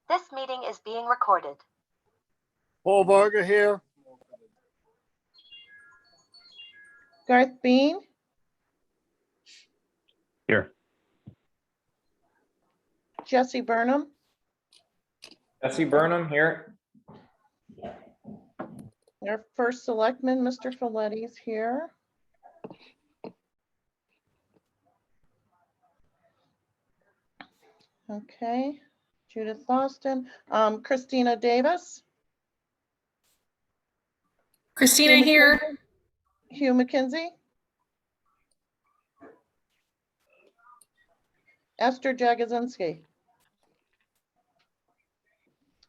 This meeting is being recorded. Paul Varga here. Garth Bean, Here. Jesse Burnham, Jesse Burnham here. our first selectman, Mr. Folletti's here. Okay, Judith Boston, Christina Davis. Christina Hugh here. McKenzie. Hugh McKenzie. Esther Jagosinski.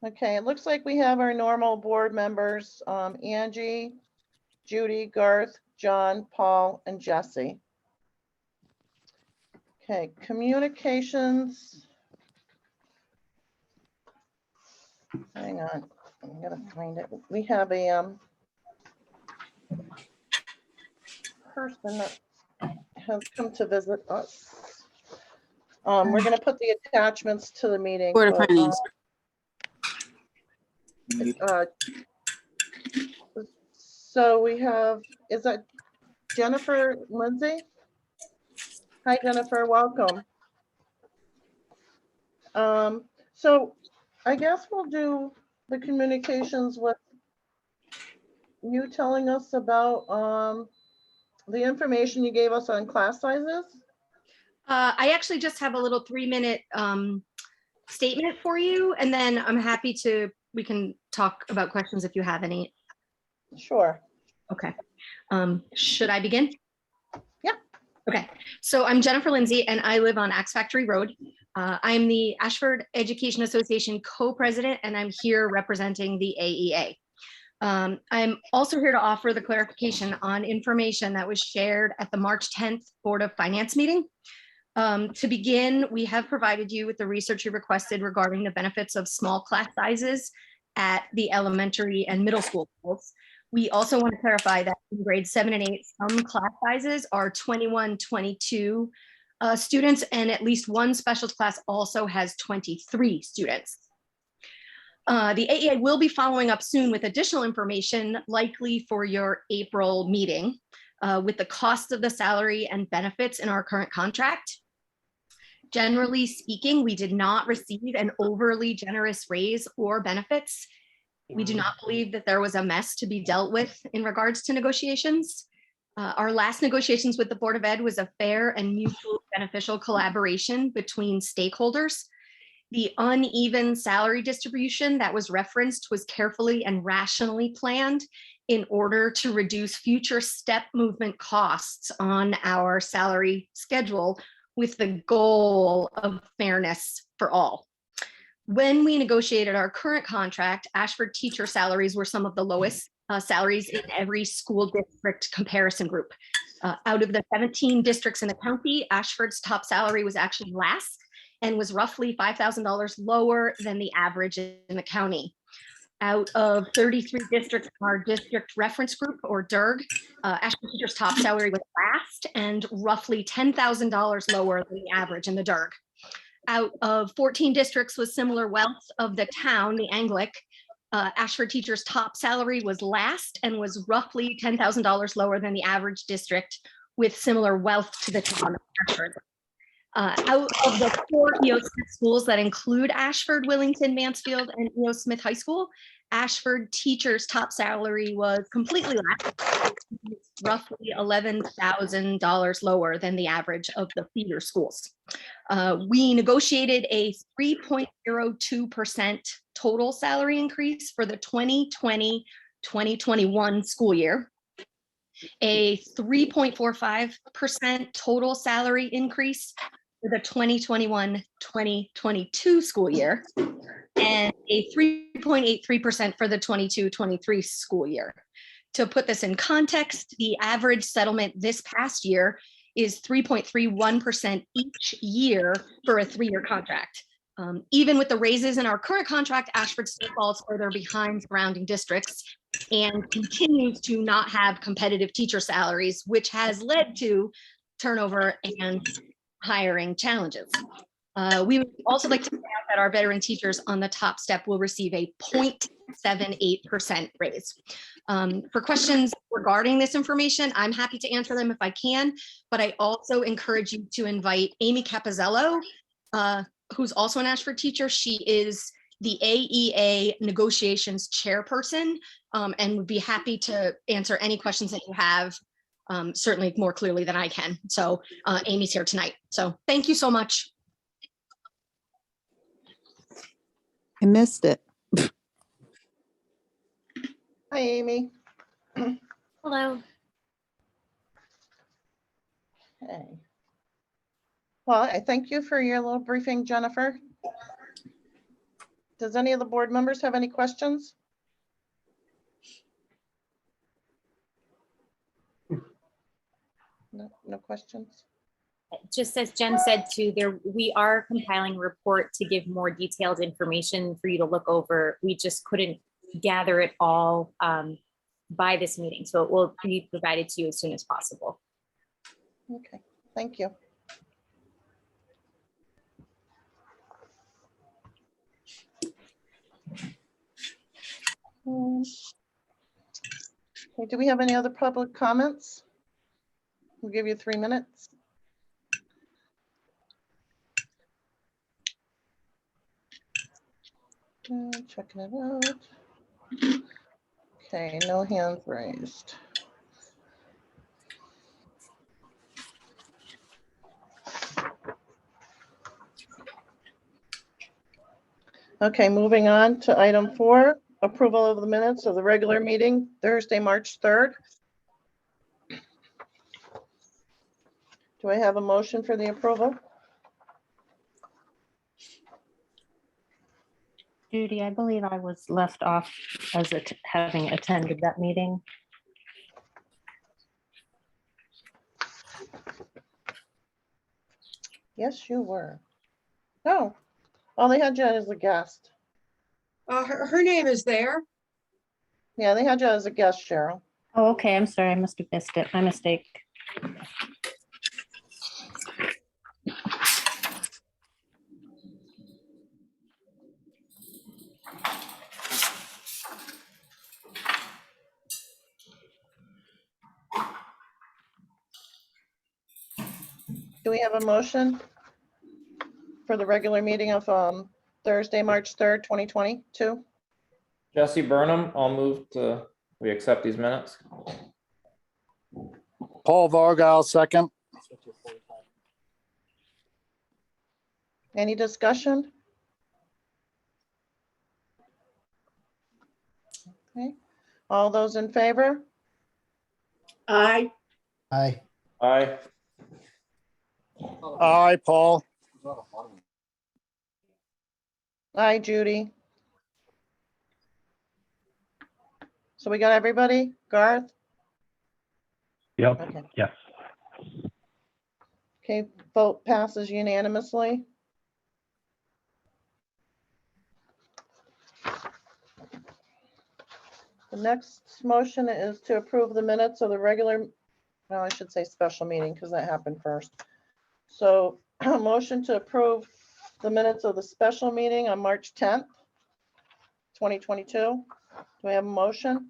Okay, it looks like we have our normal board members, Angie, Judy, Garth, John, Paul, and Jesse. Okay, communications. Hang on, I'm gonna find it. We have a person that has come to visit us. We're gonna put the attachments to the meeting. Board of but, Finance. So we have, is that Jennifer Lindsay? Hi, Jennifer, welcome. So I guess we'll do the communications with you telling us about the information you gave us on class sizes. I actually just have a little 3-minute statement for you, and then I'm happy to, we can talk about questions if you have any. Sure. Okay. Should I begin? Yeah. Okay. So I'm Jennifer Lindsay, and I live on Axe Factory Road. I'm the Ashford Education Association co-president, and I'm here representing the AEA. I'm also here to offer the clarification on information that was shared at the March 10th Board of Finance meeting. To begin, we have provided you with the research you requested regarding the benefits of small class sizes at the elementary and middle school schools. We also want to clarify that in grades 7 and 8, some class sizes are 21, 22 students, and at least one special class also has 23 students. The AEA will be following up soon with additional information, likely for your April meeting, with the cost of the salary and benefits in our current contract. Generally speaking, we did not receive an overly generous raise or benefits. We do not believe that there was a mess to be dealt with in regards to negotiations. Our last negotiations with the Board of Ed was a fair and mutually beneficial collaboration between stakeholders. The uneven salary distribution that was referenced was carefully and rationally planned in order to reduce future step movement costs on our salary schedule, with the goal of fairness for all. When we negotiated our current contract, Ashford teacher salaries were some of the lowest salaries in every school district comparison group. Out of the 17 districts in the county, Ashford's top salary was actually last and was roughly $5,000 lower than the average in the county. Out of 33 districts in our district reference group, or DIRG, Ashford teacher's top salary was last and roughly $10,000 lower than the average in the DIRG. Out of 14 districts with similar wealth of the town, the Anglic, Ashford teacher's top salary was last and was roughly $10,000 lower than the average district with similar wealth to the town of Ashford. Out of the 4 E.O. Smith schools that include Ashford, Willington, Mansfield, and E.O. Smith High School, Ashford teacher's top salary was completely last, roughly $11,000 lower than the average of the feeder schools. We negotiated a 3.02% total salary increase for the 2020-2021 school year, a 3.45% total salary increase for the 2021-2022 school year, and a 3.83% for the 22-23 school year. To put this in context, the average settlement this past year is 3.31% each year for a 3-year contract. Even with the raises in our current contract, Ashford still falls further behind surrounding districts and continues to not have competitive teacher salaries, which has led to turnover and hiring challenges. We would also like to point out that our veteran teachers on the top step will receive a 0.78% raise. For questions regarding this information, I'm happy to answer them if I can, but I also encourage you to invite Amy Capizzello, who's also an Ashford teacher. She is the AEA negotiations chairperson, and would be happy to answer any questions that you have, certainly more clearly than I can. So Amy's here tonight. So thank you so much. I missed it. Hi, Amy. Hello. Okay. Well, I thank you for your little briefing, Jennifer. Does any of the board members have any questions? No questions? Just as Jen said too, we are compiling a report to give more detailed information for you to look over. We just couldn't gather it all by this meeting, so it will be provided to you as soon as possible. Okay, thank you. Okay, do we have any other public comments? We'll give you 3 minutes. Checking it out. Okay, no hands raised. Okay, moving on to item 4, approval of the minutes of the regular meeting, Thursday, March 3rd. Do I have a motion for the approval? Judy, I believe I was left off as having attended that meeting. Yes, you were. Oh, well, they had you as a guest. Her name is there. Yeah, they had you as a guest, Cheryl. Oh, okay, I'm sorry, I must have missed it. My mistake. Do we have a motion for the regular meeting of Thursday, March 3rd, 2022? Jesse Burnham, I'll move to, we accept these minutes. Paul Varga, second. Any discussion? Okay, all those in favor? Aye. Aye. Aye. Aye, Paul. Aye, Judy. So we got everybody? Garth? Yep, Okay. yes. Okay, vote passes unanimously. The next motion is to approve the minutes of the regular, well, I should say special meeting because that happened first. So a motion to approve the minutes of the special meeting on March 10th, 2022. Do we have a motion?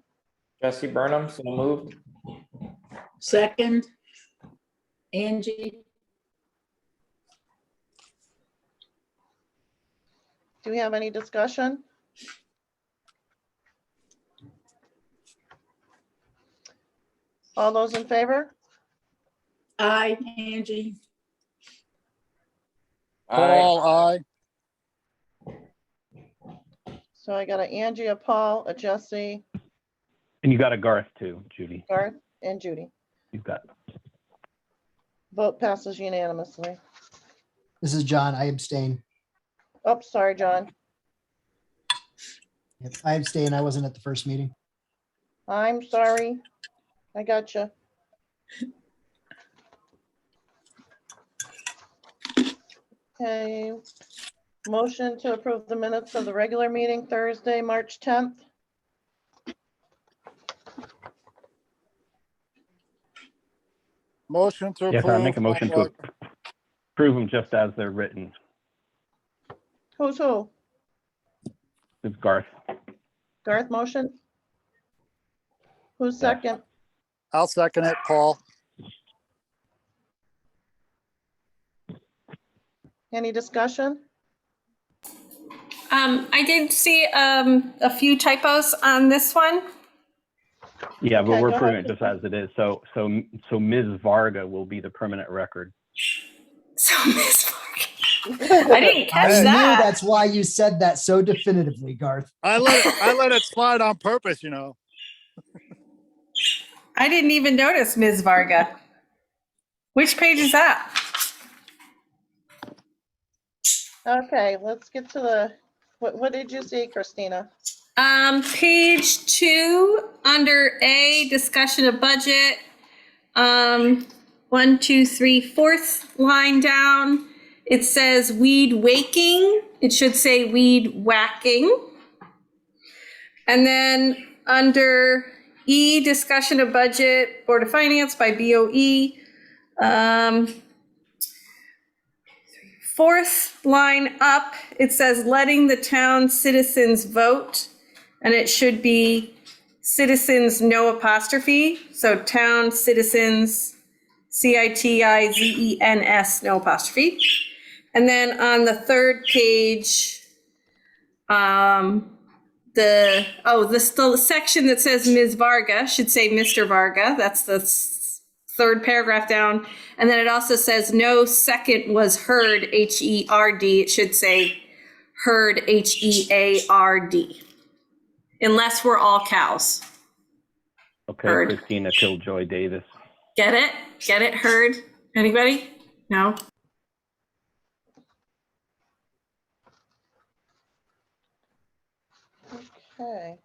Jesse Burnham, so moved. Second. Angie. Do we have any discussion? All those in favor? Aye, Angie. Aye. Paul, aye. So I got an Angie, a Paul, a Jesse, And you got a Garth too, Judy. Garth, and Judy. You've got. Vote passes unanimously. This is John. I abstain. Oh, sorry, John. Yep, I abstain. I wasn't at the first meeting. I'm sorry. I got you. Okay. Motion to approve the minutes of the regular meeting Thursday, March 10th. Motion to approve. Yes, I make a motion to approve them just as they're written. Who's who? It's Garth. Garth motion? Who's Yes. second? I'll second it, Paul. Any discussion? I did see a few typos on this one. Yeah, but Okay, we're go approving ahead. it just as it is. So Ms. Varga will be the permanent record. So Miss Varga. I didn't catch I knew that. that's why you said that so definitively, Garth. I let it slide on purpose, you know. I didn't even notice Ms. Varga. Which page is that? Okay, let's get to the, what did you see, Christina? Page 2, under A, discussion of budget. 1, 2, 3, fourth line down. It says weed waking. It should say weed whacking. And then under E, discussion of budget, Board of Finance by BOE. Fourth line up, it says letting the town citizens vote. And it should be citizens, no apostrophe. So town citizens, CITIZENS, no apostrophe. And then on the third page, the section that says Ms. Varga should say Mr. Varga. That's the third paragraph down. And then it also says no second was heard, HERD. It should say heard, HEARD. Unless we're all cows. Okay, Heard. Christina Killjoy Davis. Get it? Get it? Heard? Anybody? No? Okay.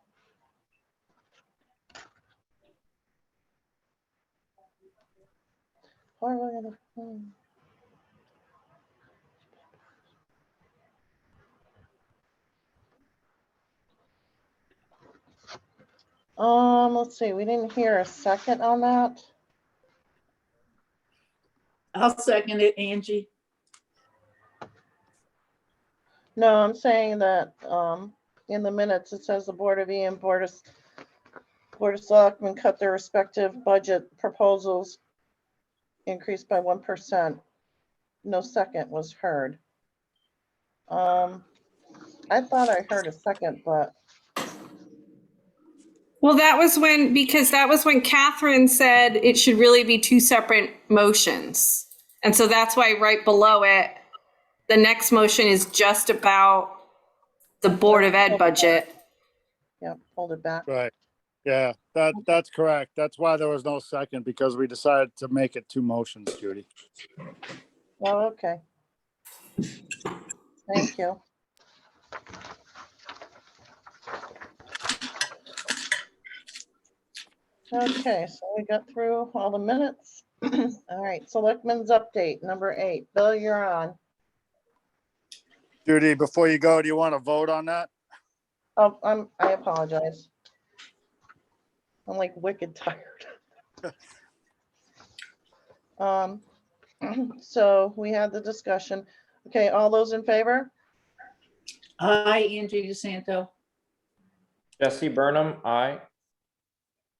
Let's see, we didn't hear a second on that. I'll second it, Angie. No, I'm saying that, in the minutes, it says the Board of E and Board of Selectmen cut their respective budget proposals, increased by 1%. No second was heard. I thought I heard a second, but Well, because that was when Catherine said it should really be two separate motions. And so that's why right below it, the next motion is just about the Board of Ed budget. yeah, hold it back. Right. Yeah, that's correct. That's why there was no second, because we decided to make it two motions, Judy. Oh, okay. Thank you. Okay, so we got through all the minutes. All right, Selectmen's update, number 8. Bill, you're on. Judy, before you go, do you want to vote on that? Oh, I apologize. I'm like wicked tired. So we had the discussion. Okay, all those in favor? Aye, Angie DeSanto. Jesse Burnham, aye.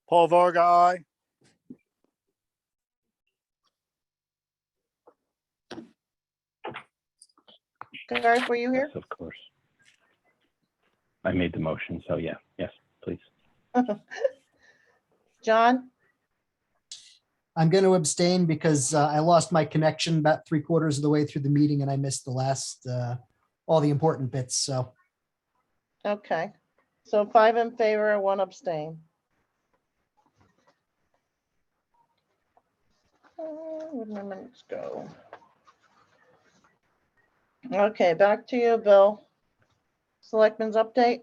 Paul Varga, aye. Garth, were you here? Yes, of course. I made the motion, so yeah, yes, please. John? I'm going to abstain because I lost my connection about 3/4 of the way through the meeting and I missed the last, all the important bits. So Okay, so 5 in favor and 1 abstain. Where'd my minutes go? Okay, back to you, Bill. Selectmen's update?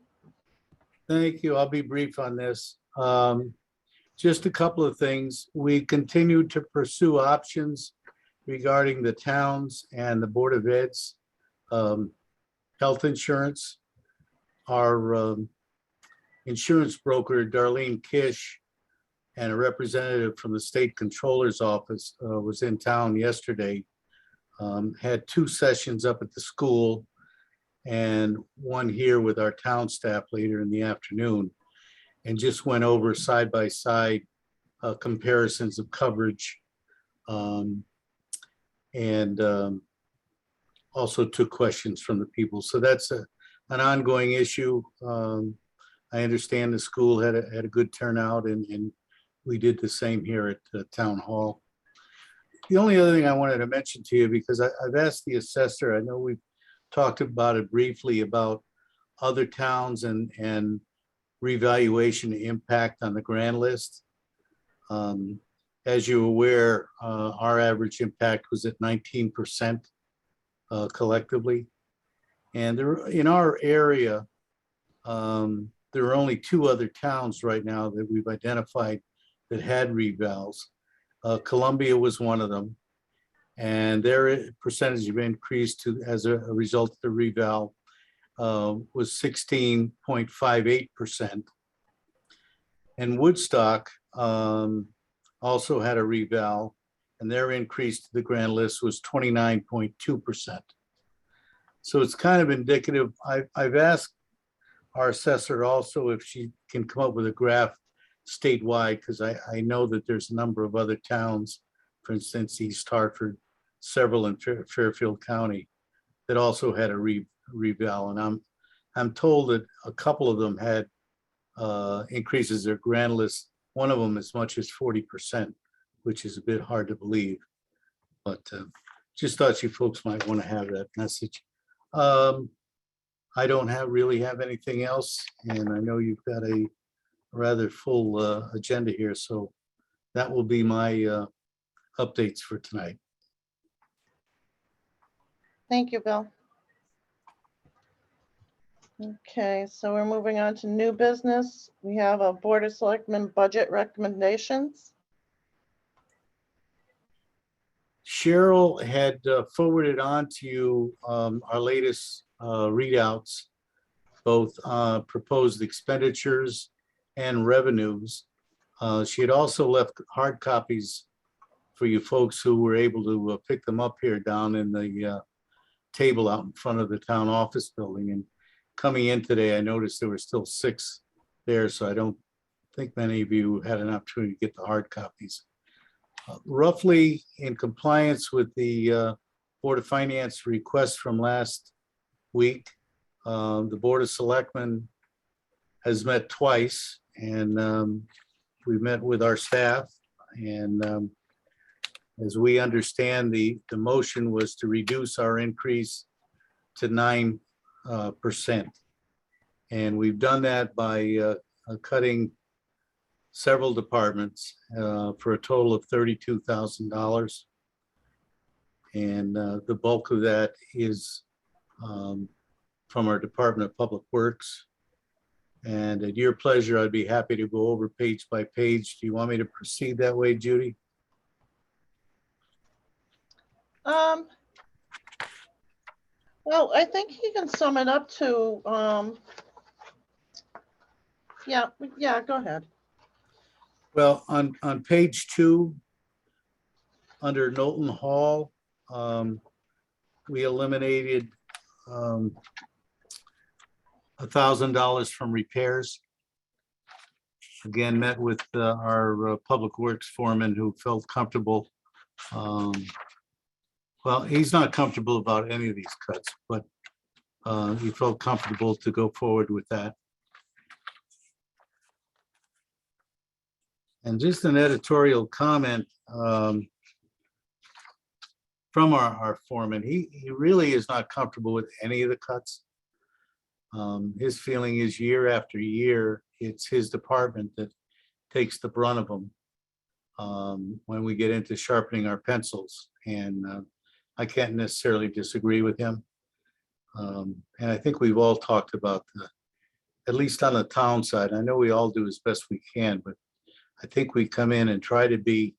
Thank you. I'll be brief on this. Just a couple of things. We continue to pursue options regarding the towns and the Board of Ed's health insurance. Our insurance broker, Darlene Kish, and a representative from the State Controller's Office was in town yesterday. Had 2 sessions up at the school, and one here with our town staff later in the afternoon, and just went over side by side comparisons of coverage, and also took questions from the people. So that's an ongoing issue. I understand the school had a good turnout, and we did the same here at the town hall. The only other thing I wanted to mention to you, because I've asked the assessor, I know we've talked about it briefly, about other towns and revaluation impact on the grand list. As you're aware, our average impact was at 19% collectively. And there, in our area, there are only 2 other towns right now that we've identified that had revals. Columbia was one of them, and their percentage of increase as a result of the reval was 16.58%. And Woodstock also had a reval, and their increase to the grand list was 29.2%. So it's kind of indicative. I've asked our assessor also if she can come up with a graph statewide, because I know that there's a number of other towns, for instance, East Hartford, several in Fairfield County, that also had a reval. And I'm told that a couple of them had increases their grand list, one of them as much as 40%, which is a bit hard to believe. But just thought you folks might want to have that message. I don't really have anything else, and I know you've got a rather full agenda here, so that will be my updates for tonight. Thank you, Bill. Okay, so we're moving on to new business. We have a Board of Selectmen budget recommendations. Cheryl had forwarded on to you our latest readouts, both proposed expenditures and revenues. She had also left hard copies for you folks who were able to pick them up here down in the table out in front of the town office building. And coming in today, I noticed there were still 6 there, so I don't think many of you had an opportunity to get the hard copies. Roughly in compliance with the Board of Finance request from last week, the Board of Selectmen has met twice, and we've met with our staff. And as we understand, the motion was to reduce our increase to 9%. And we've done that by cutting several departments for a total of $32,000. And the bulk of that is from our Department of Public Works. And at your pleasure, I'd be happy to go over page by page. Do you want me to proceed that way, Judy? Well, I think you can sum it up to, yeah, go ahead. Well, on page 2, under Knowlton Hall, we eliminated $1,000 from repairs. Again, met with our Public Works foreman, who felt comfortable. Well, he's not comfortable about any of these cuts, but he felt comfortable to go forward with that. And just an editorial comment from our foreman. He really is not comfortable with any of the cuts. His feeling is year after year, it's his department that takes the brunt of them when we get into sharpening our pencils. And I can't necessarily disagree with him. And I think we've all talked about, at least on the town side, I know we all do as best we can, but I think we come in and try to be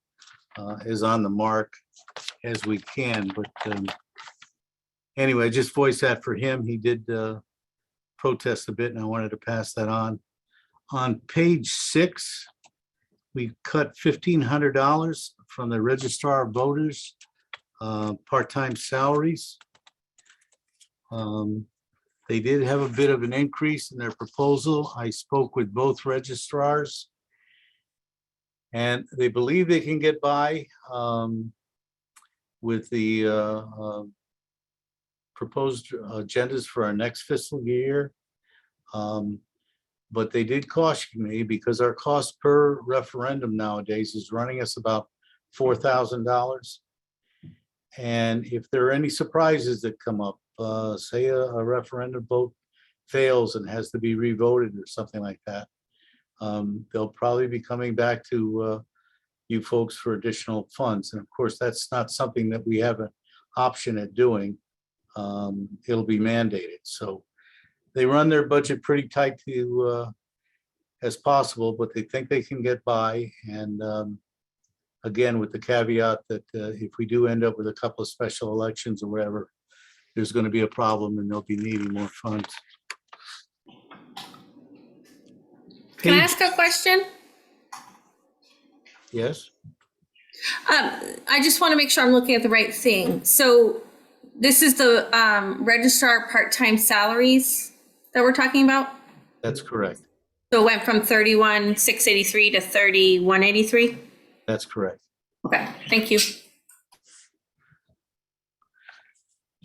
as on the mark as we can. But anyway, just voice that for him. He did protest a bit, and I wanted to pass that on. On page 6, we cut $1,500 from the registrar of voters, part-time salaries. They did have a bit of an increase in their proposal. I spoke with both registrars. And they believe they can get by with the proposed agendas for our next fiscal year. But they did caution me because our cost per referendum nowadays is running us about $4,000. And if there are any surprises that come up, say a referendum vote fails and has to be revoted or something like that, they'll probably be coming back to you folks for additional funds. And of course, that's not something that we have an option at doing. It'll be mandated. So they run their budget pretty tight to as possible, but they think they can get by. And again, with the caveat that if we do end up with a couple of special elections or whatever, there's going to be a problem and they'll be needing more funds. Can I ask a question? Yes. I just want to make sure I'm looking at the right thing. So this is the registrar part-time salaries that we're talking about? That's correct. So it went from 31,683 to 31,183? That's correct. Okay, thank you.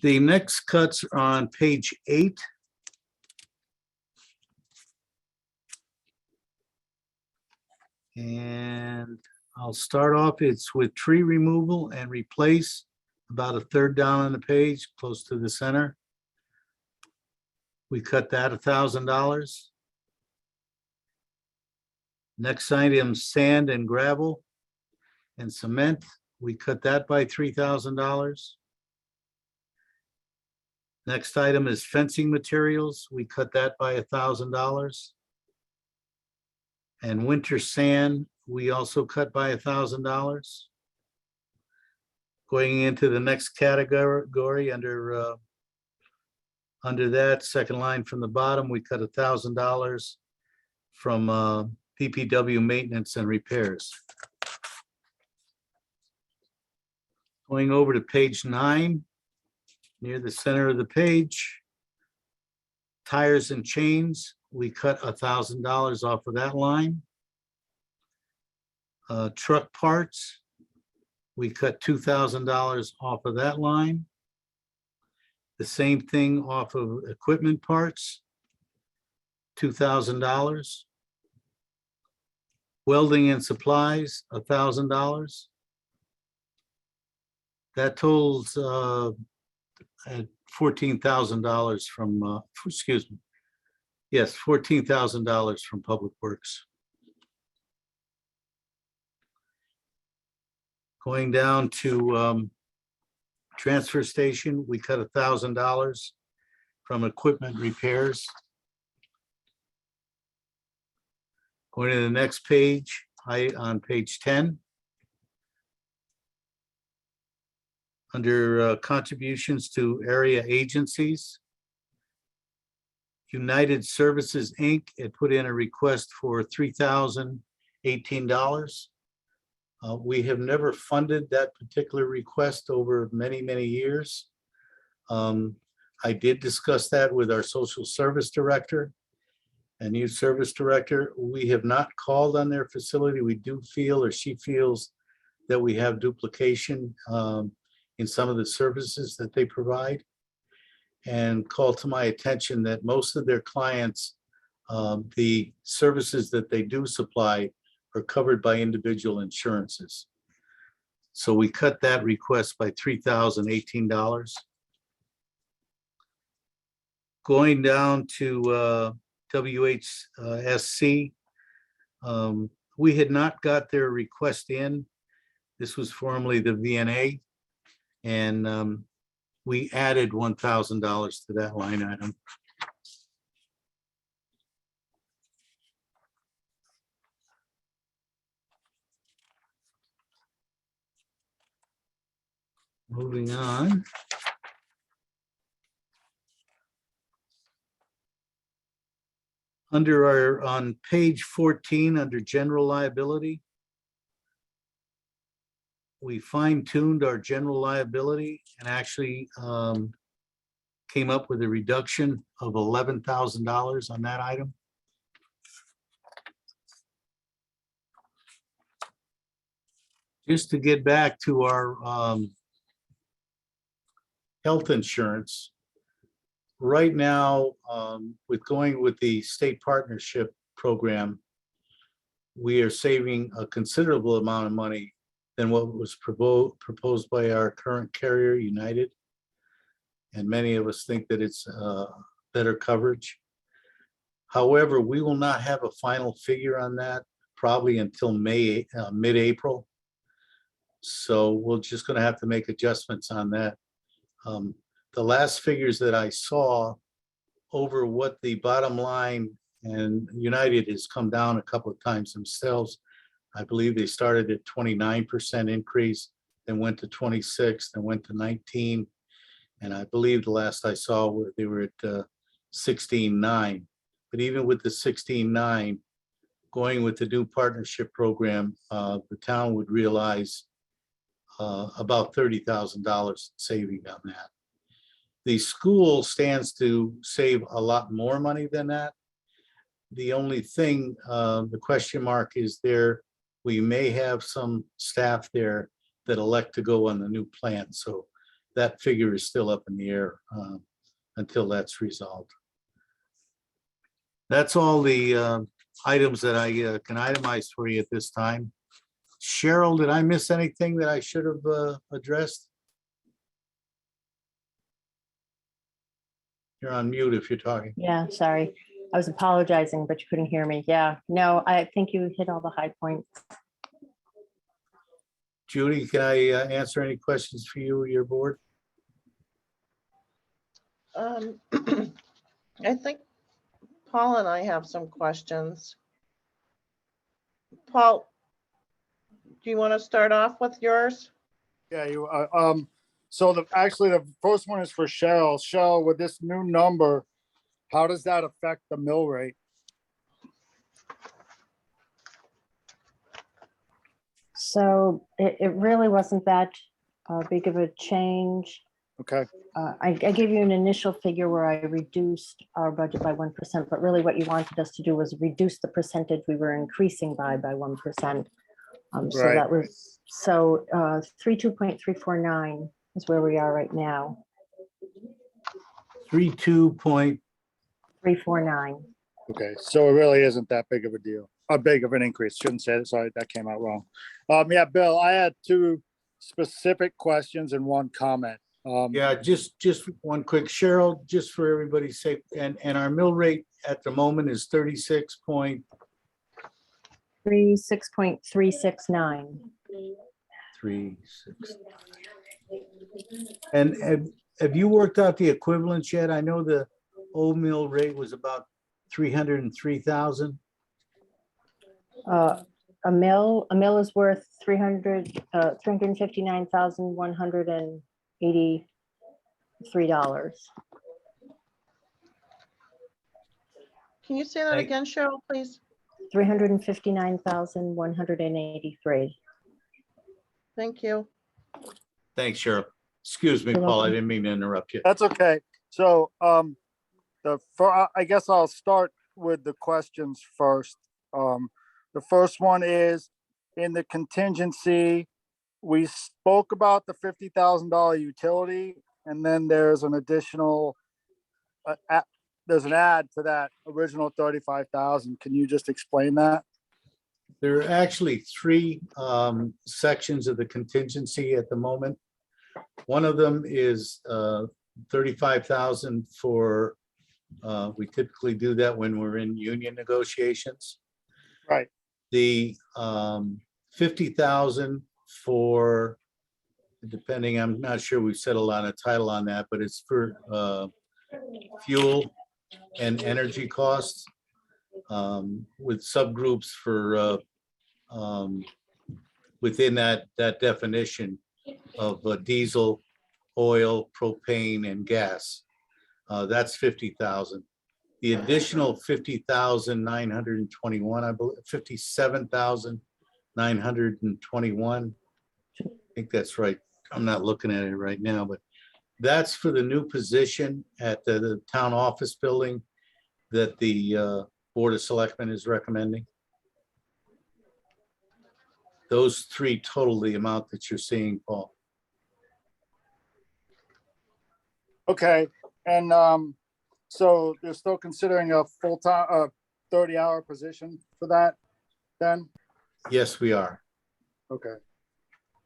The next cuts are on page 8. And I'll start off, it's with tree removal and replace, about a third down on the page, close to the center. We cut that $1,000. Next item, sand and gravel and cement. We cut that by $3,000. Next item is fencing materials. We cut that by $1,000. And winter sand, we also cut by $1,000. Going into the next category under that second line from the bottom, we cut $1,000 from Ppw Maintenance and Repairs. Going over to page 9, near the center of the page, tires and chains, we cut $1,000 off of that line. Truck parts, we cut $2,000 off of that line. The same thing off of equipment parts, $2,000. Welding and supplies, $1,000. That totals at $14,000 from, excuse me. Yes, $14,000 from Public Works. Going down to transfer station, we cut $1,000 from equipment repairs. Going to the next page, on page 10. Under contributions to area agencies, United Services, Inc., it put in a request for $3,018. We have never funded that particular request over many, many years. I did discuss that with our social service director and youth service director. We have not called on their facility. We do feel, or she feels, that we have duplication in some of the services that they provide, and call to my attention that most of their clients, the services that they do supply are covered by individual insurances. So we cut that request by $3,018. Going down to WHSC, we had not got their request in. This was formerly the VNA, and we added $1,000 to that line item. Moving on. On page 14, under general liability, we fine-tuned our general liability and actually came up with a reduction of $11,000 on that item. Just to get back to our health insurance. Right now, with going with the state partnership program, we are saving a considerable amount of money than what was proposed by our current carrier, United. And many of us think that it's better coverage. However, we will not have a final figure on that probably until mid-April. So we're just going to have to make adjustments on that. The last figures that I saw over what the bottom line, and United has come down a couple of times themselves. I believe they started at 29% increase, then went to 26, then went to 19. And I believe the last I saw they were at 16.9. But even with the 16.9, going with the new partnership program, the town would realize about $30,000 saving on that. The school stands to save a lot more money than that. The only thing, the question mark is there, we may have some staff there that elect to go on the new plan. So that figure is still up in the air until that's resolved. That's all the items that I can itemize for you at this time. Cheryl, did I miss anything that I should have addressed? You're on mute if you're talking. Yeah, sorry. I was apologizing, but you couldn't hear me. Yeah, no, I think you hit all the high points. Judy, can I answer any questions for you or your board? I think Paul and I have some questions. Paul, do you want to start off with yours? Yeah, so actually the first one is for Cheryl. Cheryl, with this new number, how does that affect the mill rate? So it really wasn't that big of a change. Okay. I gave you an initial figure where I reduced our budget by 1%, but really what you wanted us to do was reduce the percentage we were increasing by 1%. So Right. that was, 32.349 is where we are right now. 32.349. 349. Okay, so it really isn't that big of a deal, big of an increase. Shouldn't say it. Sorry, that came out wrong. Yeah, Bill, I had two specific questions and one comment. Yeah, just one quick, Cheryl, just for everybody's sake, and our mill rate at the moment is 36.36. 36.369. And have you worked out the equivalence yet? I know the old mill rate was about 303,000. A mill is worth $359,183. Can you say that again, Cheryl, please? 359,183. Thank you. Thanks, Cheryl. Excuse me, You're Paul, I welcome. didn't mean to interrupt you. That's okay. So I guess I'll start with the questions first. The first one is, in the contingency, we spoke about the $50,000 utility, and then there's an additional, there's an add to that original 35,000. Can you just explain that? There are actually three sections of the contingency at the moment. One of them is 35,000 for, we typically do that when we're in union negotiations. Right. The 50,000 for, depending, I'm not sure we've settled on a title on that, but it's for fuel and energy costs, with subgroups for within that definition of diesel, oil, propane, and gas. That's 50,000. The additional 50,921, I believe, 57,921. I think that's right. I'm not looking at it right now, but That's for the new position at the town office building that the Board of Selectmen is recommending. Those three total the amount that you're seeing, Paul. Okay, and so they're still considering a full-time, 30-hour position for that then? Yes, we are. Okay.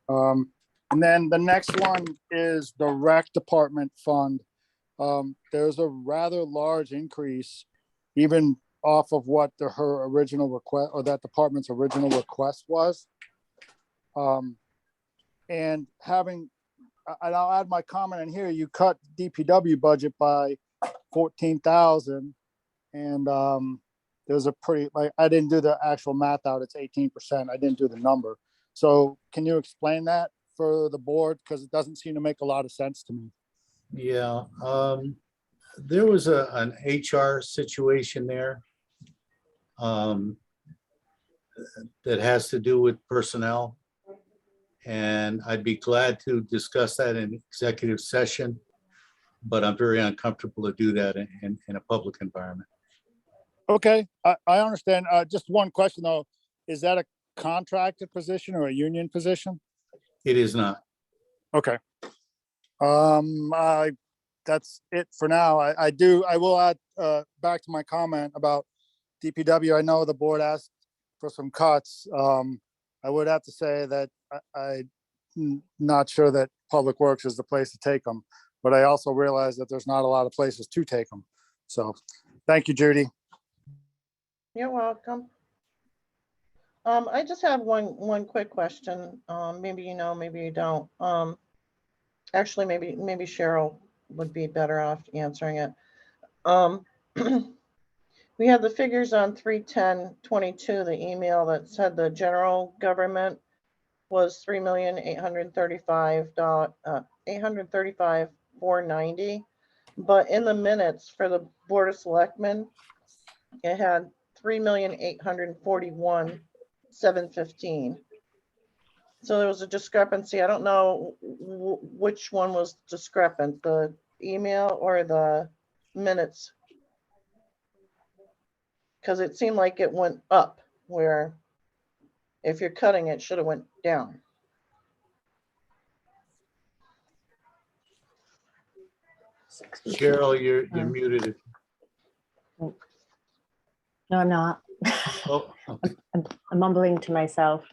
And then the next one is the rec department fund. There's a rather large increase, even off of what her original request, or that department's original request was. And I'll add my comment in here, you cut DPW budget by 14,000. And there's a pretty, I didn't do the actual math out, it's 18%. I didn't do the number. So can you explain that for the board? Because it doesn't seem to make a lot of sense to me. Yeah, there was an HR situation there that has to do with personnel. And I'd be glad to discuss that in executive session, but I'm very uncomfortable to do that in a public environment. Okay, I understand. Just one question though, is that a contracted position or a union position? It is not. Okay. That's it for now. I will add back to my comment about DPW. I know the board asked for some cuts. I would have to say that I'm not sure that Public Works is the place to take them, but I also realize that there's not a lot of places to take them. So thank you, Judy. You're welcome. I just have one quick question. Maybe you know, maybe you don't. Actually, maybe Cheryl would be better off answering it. We have the figures on 3/10/22, the email that said the general government was $3,835,490, but in the minutes for the Board of Selectmen, it had $3,841,715. So there was a discrepancy. I don't know which one was discrepant, the email or the minutes. Because it seemed like it went up, where if you're cutting it, should have went down. Cheryl, you're muted. No, I'm not. Oh, okay. I'm mumbling to myself.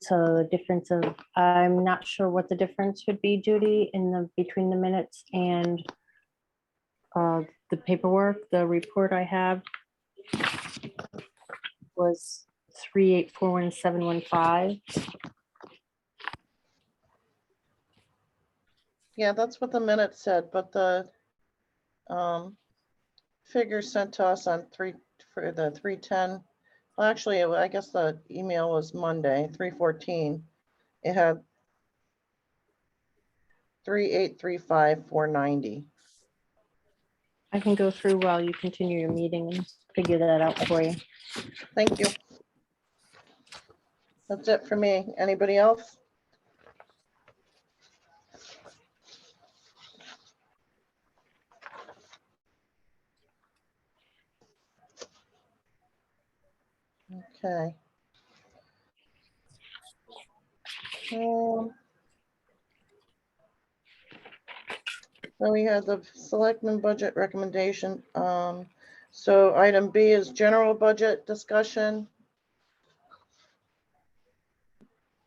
So the difference of, I'm not sure what the difference would be, Judy, between the minutes and the paperwork. The report I have was 3841715. Yeah, that's what the minutes said, but the figure sent to us on for the 3/10. Well, actually, I guess the email was Monday, 3/14. It had 3,835,490. I can go through while you continue your meeting and figure that out for you. Thank you. That's it for me. Anybody else? Okay. Then we had the Selectmen budget recommendation. So item B is general budget discussion.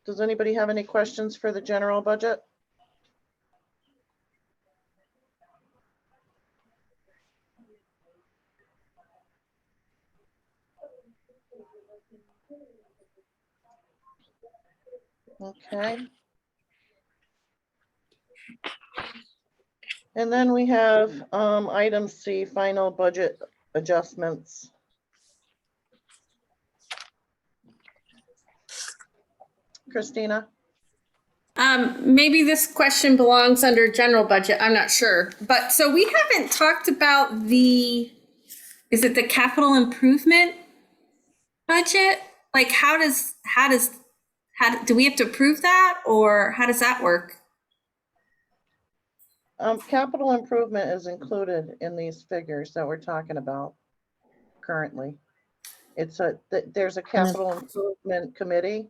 Does anybody have any questions for the general budget? Okay. And then we have item C, final budget adjustments. Christina? Maybe this question belongs under general budget. I'm not sure. But so we haven't talked about is it the capital improvement budget? Like do we have to approve that, or how does that work? Capital improvement is included in these figures that we're talking about currently. There's a capital improvement committee,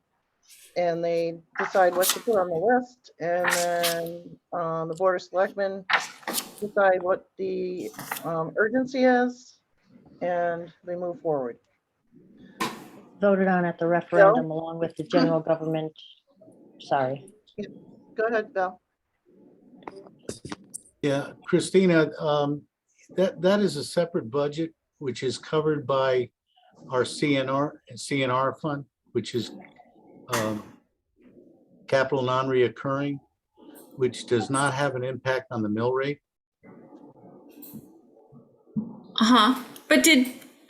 and they decide what to put on the list, and then the Board of Selectmen decide what the urgency is, and we move forward. Voted on at the referendum along with the general government. Sorry. Go ahead, Bill. Yeah, Christina, that is a separate budget, which is covered by our CNR fund, which is capital non-reoccurring, which does not have an impact on the mill rate. But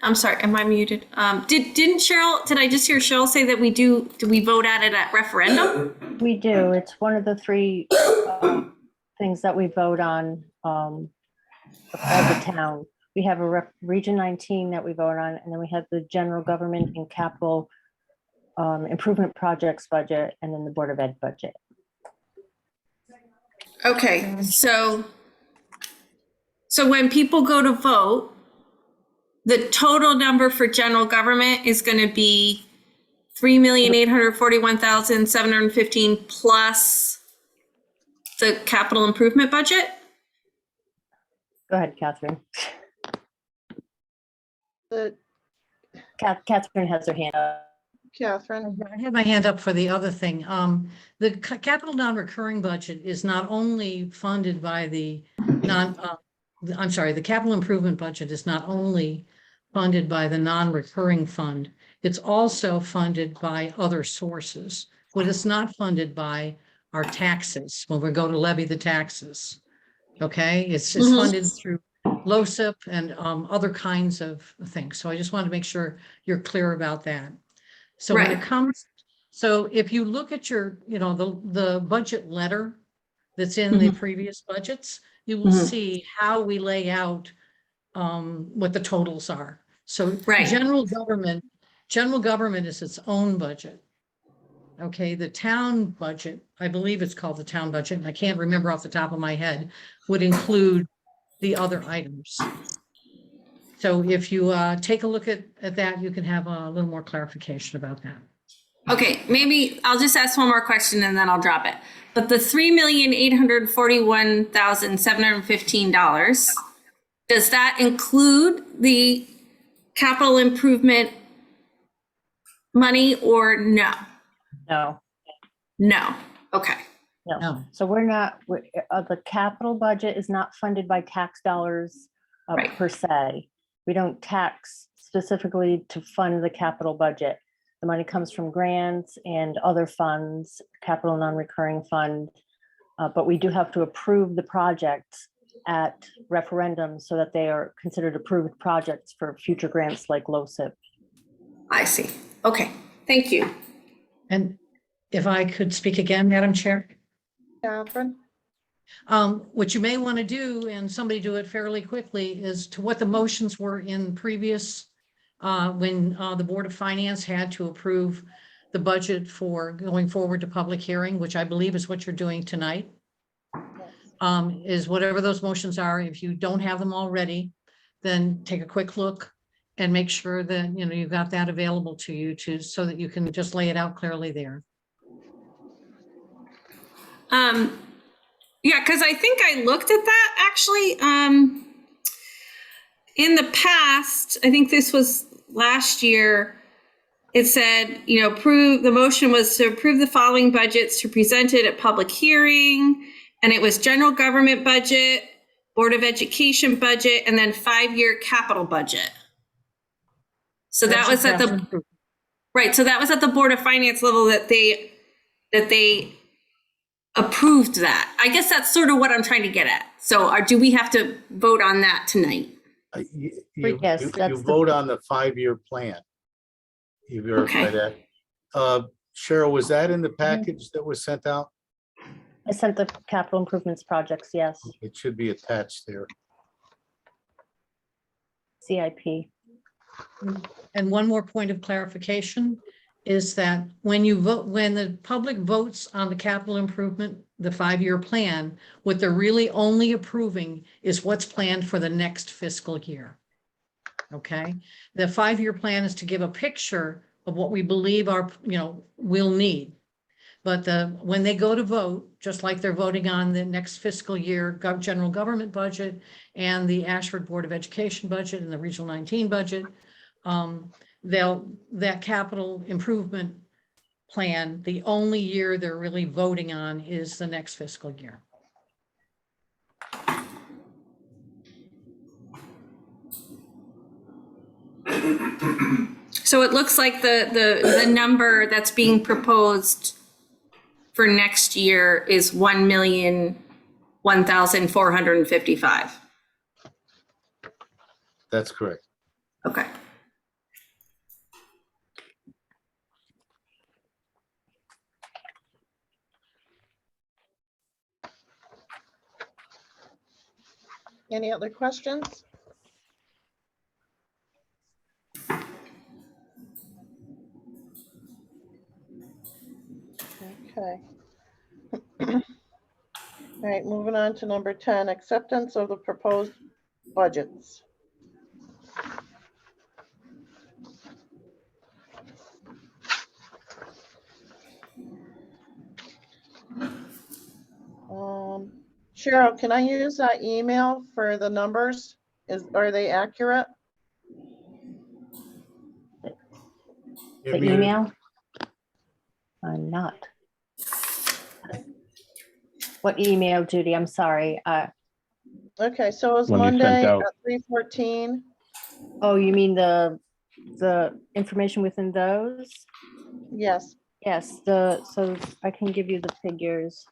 I'm sorry, am I muted? Didn't Cheryl, did I just hear Cheryl say that do we vote at it at referendum? We do. It's one of the three things that we vote on as a town. We have a Region 19 that we vote on, and then we have the general government and capital improvement projects budget, and then the Board of Ed budget. Okay, so when people go to vote, the total number for general government is going to be 3,841,715 plus the capital improvement budget? Go ahead, Catherine. The Catherine has her hand up. Catherine. I had my hand up for the other thing. The capital non-recurring budget is not only funded by the capital improvement budget is not only funded by the non-recurring fund, it's also funded by other sources. What it's not funded by are taxes when we go to levy the taxes. Okay, it's funded through LoSiP and other kinds of things. So I just wanted to make sure you're clear about that. So when it comes, so if you look at your, the budget letter that's in the previous budgets, you will see how we lay out what the totals are. So general government is its own budget. Okay, the town budget, I believe it's called the town budget, and I can't remember off the top of my head, would include the other items. So if you take a look at that, you can have a little more clarification about that. Okay, maybe I'll just ask one more question and then I'll drop it. But the $3,841,715, does that include the capital improvement money or no? No. No. Okay. No. So the capital budget is not funded by tax dollars per se. We don't tax specifically to fund the capital budget. The money comes from grants and other funds, capital non-recurring fund, but we do have to approve the projects at referendum so that they are considered approved projects for future grants like LoSiP. I see. Okay, thank you. And if I could speak again, Madam Chair. Catherine. What you may want to do, and somebody do it fairly quickly, is to what the motions were in previous, when the Board of Finance had to approve the budget for going forward to public hearing, which I believe is what you're doing tonight. Is whatever those motions are. If you don't have them already, then take a quick look and make sure that you've got that available to you so that you can just lay it out clearly there. Yeah, because I think I looked at that actually. In the past, I think this was last year, it said, the motion was to approve the following budgets to present it at public hearing. And it was general government budget, Board of Education budget, and then 5-year capital budget. So that was at the So that was at the Board of Finance level that they approved that. I guess that's sort of what I'm trying to get at. So do we have to vote on that tonight? You vote on the 5-year plan. You verify that. Cheryl, was that in the package that was sent out? I sent the capital improvements projects, yes. It should be attached there. CIP. And one more point of clarification. is that when you vote, when the public votes on the capital improvement, the 5-year plan, what they're really only approving is what's planned for the next fiscal year. Okay, the 5-year plan is to give a picture of what we believe our, we'll need. But when they go to vote, just like they're voting on the next fiscal year general government budget and the Ashford Board of Education budget and the Regional 19 budget, that capital improvement plan, the only year they're really voting on is the next fiscal year. So it looks like the number that's being proposed for next year is 1,001,455. That's correct. Okay. Any other questions? Okay. All right, moving on to number 10, acceptance of the proposed budgets. Cheryl, can I use that email for the numbers? Are they accurate? The email? I'm not. What email, Judy? I'm sorry. Okay, so it was When you sent Monday out- at 3:14. Oh, you mean the information within those? Yes. Yes, so I can give you the figures.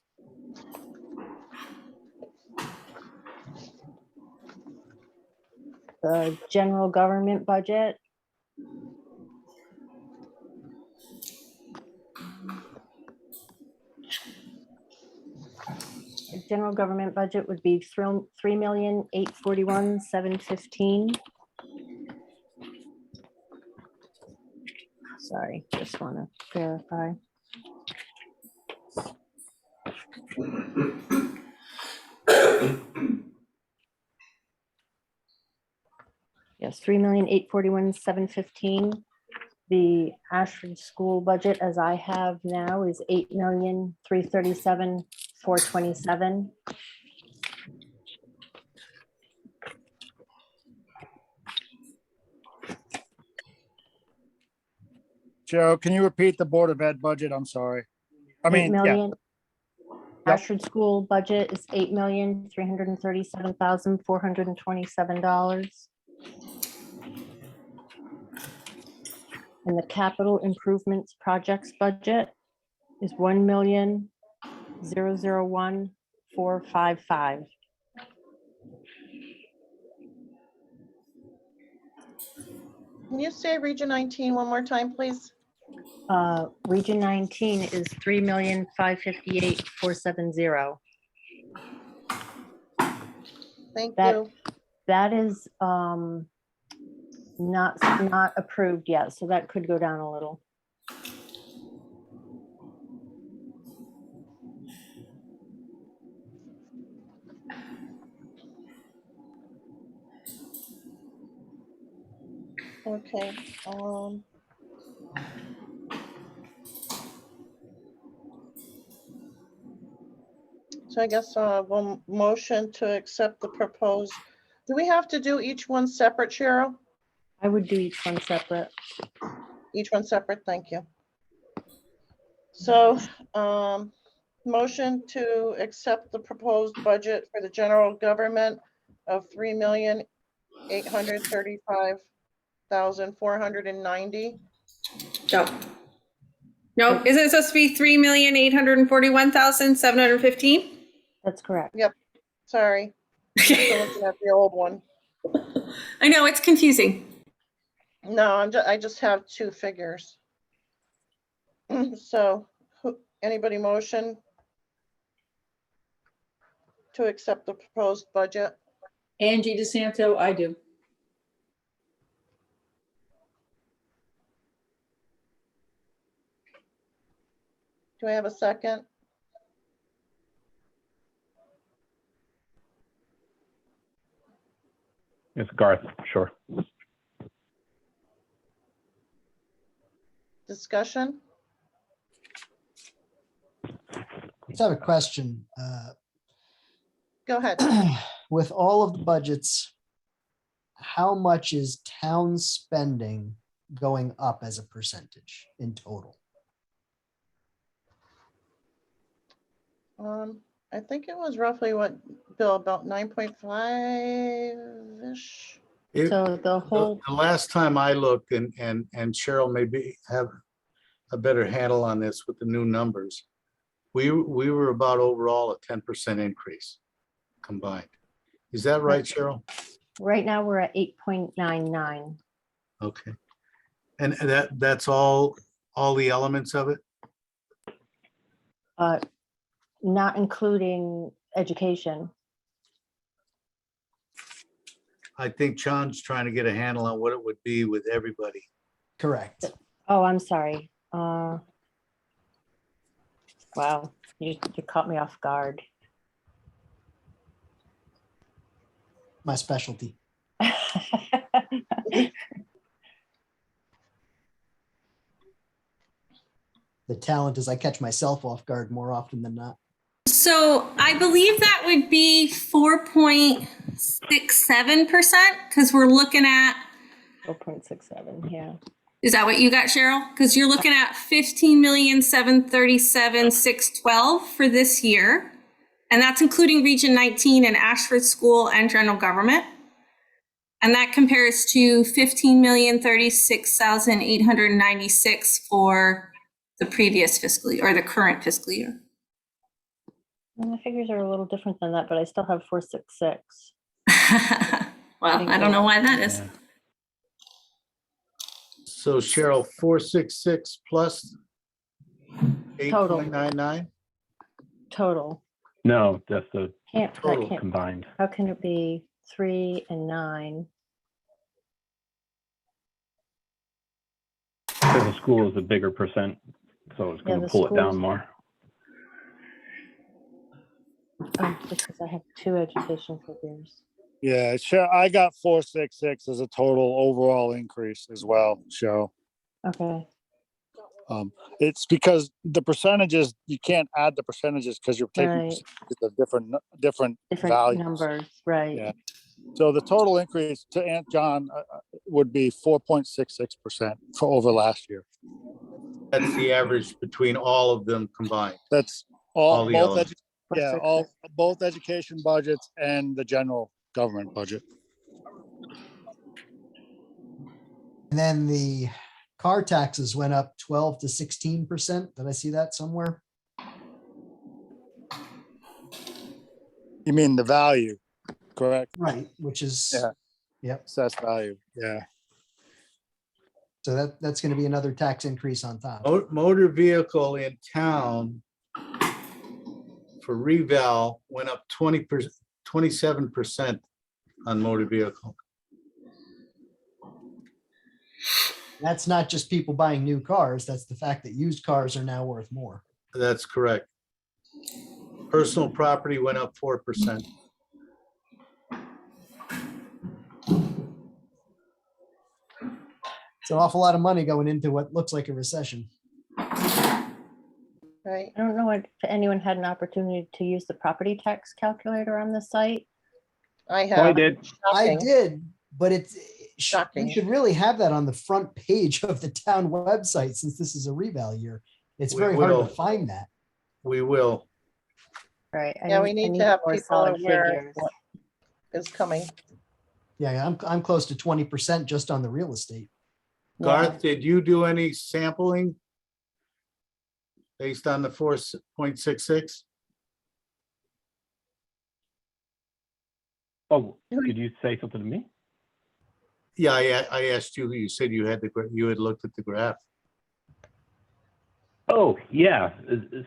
The general government budget. The general government budget would be 3,841,715. Sorry, just want to verify. Yes, 3,841,715. The Ashford school budget, as I have now, is 8,337,427. Cheryl, can you repeat the Board of Ed budget? I'm sorry. I 8 mean, yeah, million. Yep. Ashford school budget is $8,337,427. And the capital improvements projects budget is $1,001,455. Can you say Region 19 one more time, please? Region 19 is 3,558,470. Thank That- you. That is not approved yet, so that could go down a little. Okay. So I guess we'll motion to accept the proposed. Do we have to do each one separate, Cheryl? I would do each one separate. Each one separate, thank you. So, motion to accept the proposed budget for the general government of $3,835,490. No, isn't it supposed to be 3,841,715? That's correct. Yep, sorry. I'm looking at the old one. I know, it's confusing. No, I just have two figures. So, anybody motion to accept the proposed budget? Angie DeSanto, I do. Do I have a second? It's Garth, sure. Discussion? Just have a question. Go ahead. With all of the budgets, how much is town spending going up as a percentage in total? I think it was roughly what, Bill, about 9.5-ish? It- So the whole, The last time I looked, and Cheryl maybe have a better handle on this with the new numbers, we were about overall a 10% increase combined. Is that right, Cheryl? right now, we're at 8.99. Okay. And that's all the elements of it? Not including education. I think John's trying to get a handle on what it would be with everybody. Correct. Oh, I'm sorry. Wow, you caught me off guard. My specialty. The talent is I catch myself off guard more often than not. So I believe that would be 4.67% because we're looking at, 4.67, yeah. is that what you got, Cheryl? Because you're looking at 15,737,612 for this year. And that's including Region 19 and Ashford School and General Government. And that compares to 15,036,896 for the previous fiscal year or the current fiscal year. Well, my figures are a little different than that, but I still have 466. Well, I don't know why that is. Yeah. So Cheryl, 466 plus Total. 8.99? Total. No, that's the That Total can't, combined. how can it be 3 and 9? Because the school is a bigger percent, so it's Yeah, going the to pull it down schools- more. Oh, because I have 2 education figures. Yeah, sure. I got 466 as a total overall increase as well, Cheryl. Okay, It's because the percentages, you can't add the percentages because you're taking Right. percentages of different different values. numbers, right. Yeah. So the total increase to Aunt John would be 4.66% for over last year. That's the average between all of them combined. That's All all, the both, elements. yeah, all, both education budgets and the general government budget. And then the car taxes went up 12 to 16%. Did I see that somewhere? You mean the value, correct? Right, which is, Yeah. Yep. Assessed value, yeah. So that's going to be another tax increase on top. Motor vehicle in town for reval went up 27% on motor vehicle. That's not just people buying new cars. That's the fact that used cars are now worth more. That's correct. Personal property went up 4%. It's an awful lot of money going into what looks like a recession. Right. I don't know if anyone had an opportunity to use the property tax calculator on the site. I Oh, I have. did. I Shocking. did, but it's Shocking. you should really have that on the front page of the town website since this is a reval year. It's We very hard will. to find that. We will. Right. Yeah, we need to have more people solid aware of figures. what is coming. Yeah, I'm close to 20% just on the real estate. Garth, did you do any sampling based on the 4.66? Oh, did you say something to me? Yeah, I asked you. You said you had looked at the graph. Oh, yeah.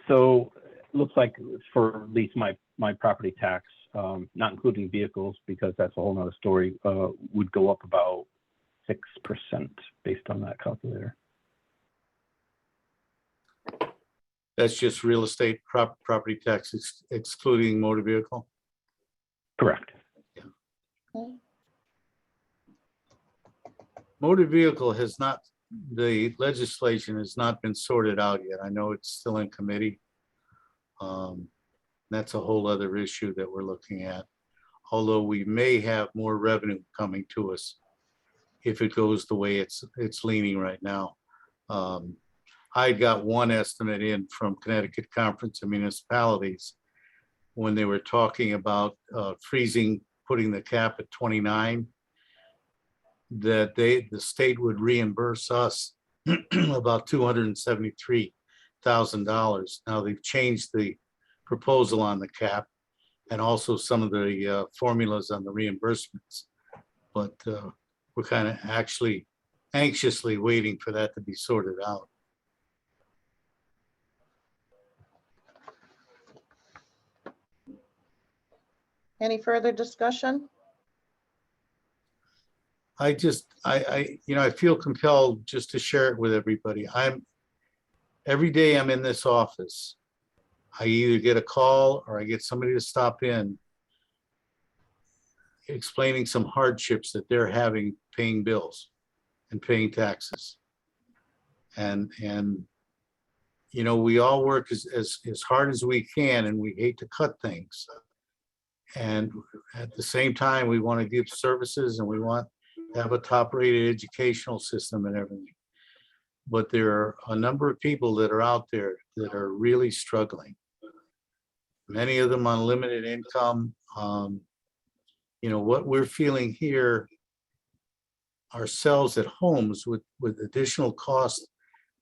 So it looks like for at least my property tax, not including vehicles, because that's a whole nother story, would go up about 6% based on that calculator. That's just real estate property tax excluding motor vehicle? Correct. Motor vehicle has not, the legislation has not been sorted out yet. I know it's still in committee. That's a whole other issue that we're looking at. Although we may have more revenue coming to us if it goes the way it's leaning right now. I got one estimate in from Connecticut Conference of Municipalities when they were talking about freezing, putting the cap at 29, that the state would reimburse us about $273,000. Now they've changed the proposal on the cap and also some of the formulas on the reimbursements. But we're kind of actually anxiously waiting for that to be sorted out. Any further discussion? I feel compelled just to share it with everybody. Every day I'm in this office, I either get a call or I get somebody to stop in explaining some hardships that they're having paying bills and paying taxes. And we all work as hard as we can, and we hate to cut things. And at the same time, we want to give services and we want to have a top-rated educational system and everything. But there are a number of people that are out there that are really struggling. Many of them on limited income. What we're feeling here ourselves at homes with additional costs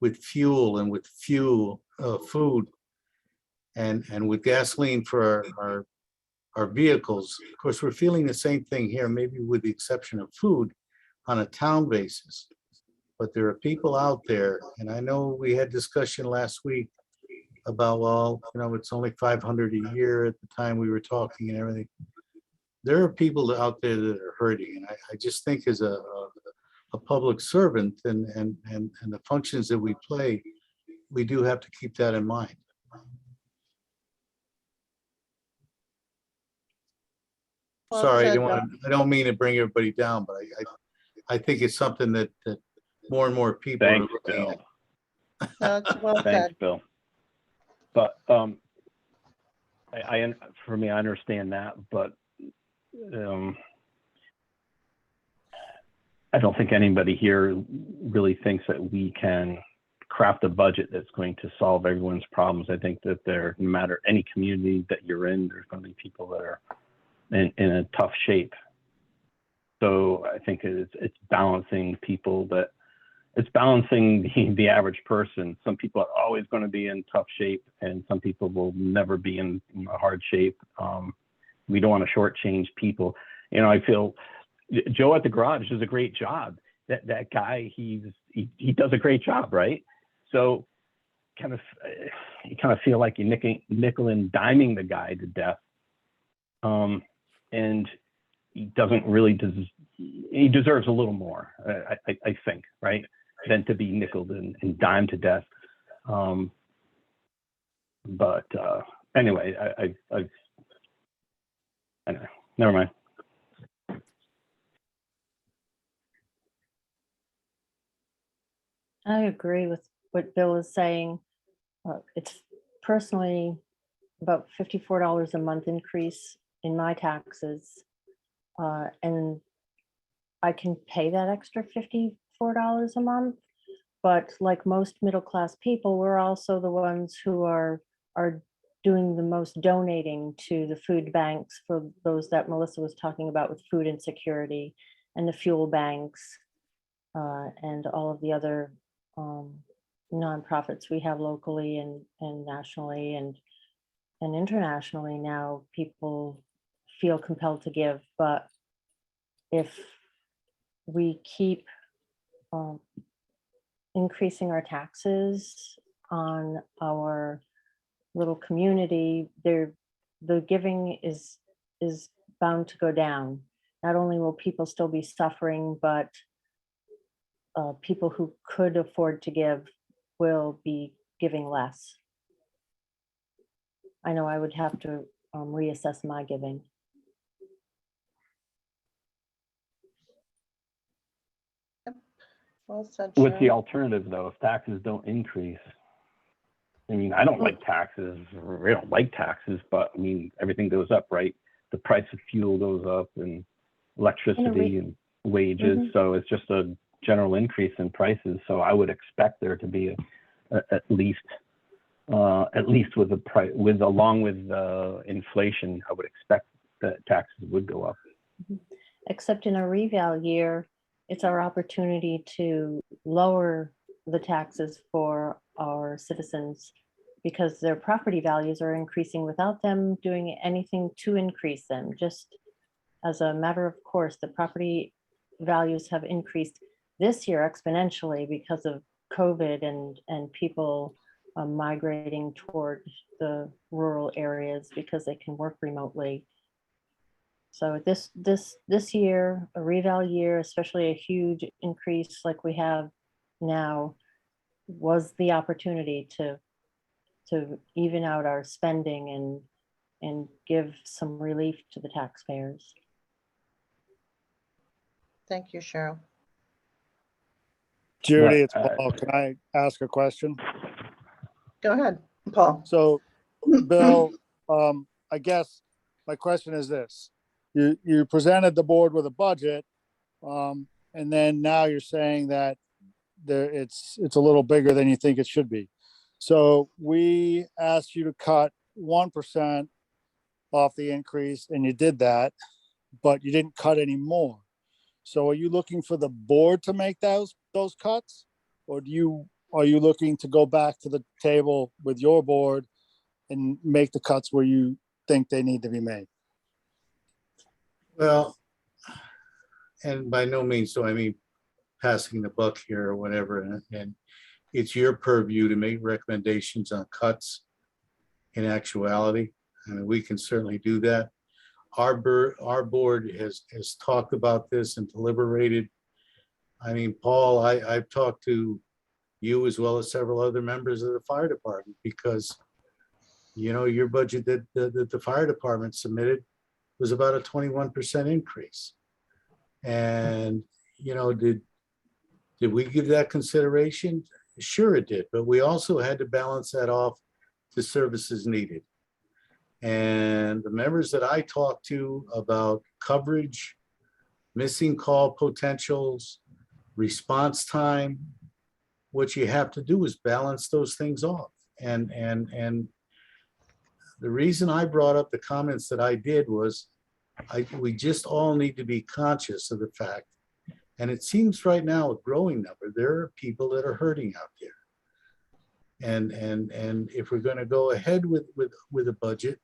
with fuel and with food and with gasoline for our vehicles. Of course, we're feeling the same thing here, maybe with the exception of food on a town basis. But there are people out there, and I know we had discussion last week about, well, it's only 500 a year at the time we were talking and everything. There are people out there that are hurting, and I just think as a public servant and the functions that we play, we do have to keep that in mind. Well Sorry, said, I don't mean to bring everybody down, but I think it's something that more and more people Thanks, are looking Bill. at. That's well Thanks, said. Bill. But for me, I understand that, but I don't think anybody here really thinks that we can craft a budget that's going to solve everyone's problems. I think that no matter any community that you're in, there's going to be people that are in a tough shape. So I think it's balancing people it's balancing the average person. Some people are always going to be in tough shape, and some people will never be in a hard shape. We don't want to shortchange people. I feel Joe at the garage does a great job. That guy, he does a great job, right? So you kind of feel like you're nickel and diming the guy to death. And he doesn't really he deserves a little more, I think, right, than to be nickeled and dimed to death. But anyway, anyway, never mind. I agree with what Bill is saying. It's personally about $54 a month increase in my taxes. And I can pay that extra $54 a month. But like most middle-class people, we're also the ones who are doing the most donating to the food banks, for those that Melissa was talking about with food insecurity, and the fuel banks, and all of the other nonprofits we have locally and nationally and internationally. Now people feel compelled to give, but if we keep increasing our taxes on our little community, the giving is bound to go down. Not only will people still be suffering, but people who could afford to give will be giving less. I know I would have to reassess my giving. Well said, What's the Sharon. alternative though? If taxes don't increase? I mean, I don't like taxes. We don't like taxes, but I mean, everything goes up, right? The price of fuel goes up and electricity and wages. So it's just a general increase in prices. So I would expect there to be at least with the price, along with inflation, I would expect that taxes would go up. Except in a reval year, it's our opportunity to lower the taxes for our citizens because their property values are increasing without them doing anything to increase them. Just as a matter of course, the property values have increased this year exponentially because of COVID and people migrating toward the rural areas because they can work remotely. So this year, a reval year, especially a huge increase like we have now, was the opportunity to even out our spending and give some relief to the taxpayers. Thank you, Cheryl. Judy, it's Paul. Can I ask a question? Go ahead, Paul. So, Bill, I guess my question is this. You presented the board with a budget, and then now you're saying that it's a little bigger than you think it should be. So we asked you to cut 1% off the increase, and you did that, but you didn't cut any more. So are you looking for the board to make those cuts, or are you looking to go back to the table with your board and make the cuts where you think they need to be made? Well, and by no means do I mean passing the buck here or whatever, and it's your purview to make recommendations on cuts. In actuality, I mean, we can certainly do that. Our board has talked about this and deliberated. I mean, Paul, I've talked to you as well as several other members of the fire department because, you know, your budget that the fire department submitted was about a 21% increase. And, you know, did we give that consideration? Sure it did, but we also had to balance that off to services needed. And the members that I talked to about coverage, missing call potentials, response time, what you have to do is balance those things off. And the reason I brought up the comments that I did was we just all need to be conscious of the fact, and it seems right now a growing number, there are people that are hurting out there. And if we're going to go ahead with a budget,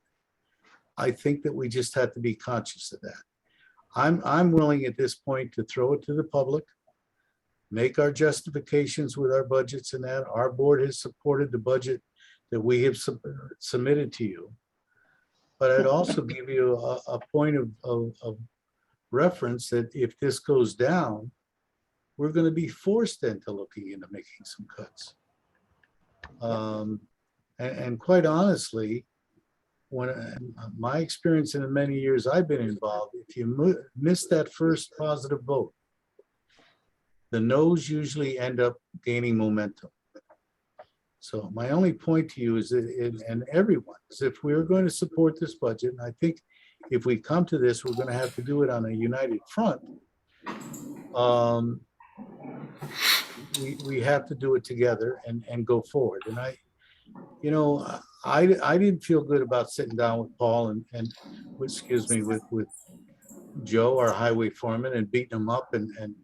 I think that we just have to be conscious of that. I'm willing at this point to throw it to the public, make our justifications with our budgets and that. Our board has supported the budget that we have submitted to you. But I'd also give you a point of reference that if this goes down, we're going to be forced into looking into making some cuts. And quite honestly, when my experience in the many years I've been involved, if you miss that first positive vote, the no's usually end up gaining momentum. So my only point to you is that, and everyone, is if we're going to support this budget, and I think if we come to this, we're going to have to do it on a united front. We have to do it together and go forward. And I didn't feel good about sitting down with Paul and excuse me, with Joe, our highway foreman, and beating him up and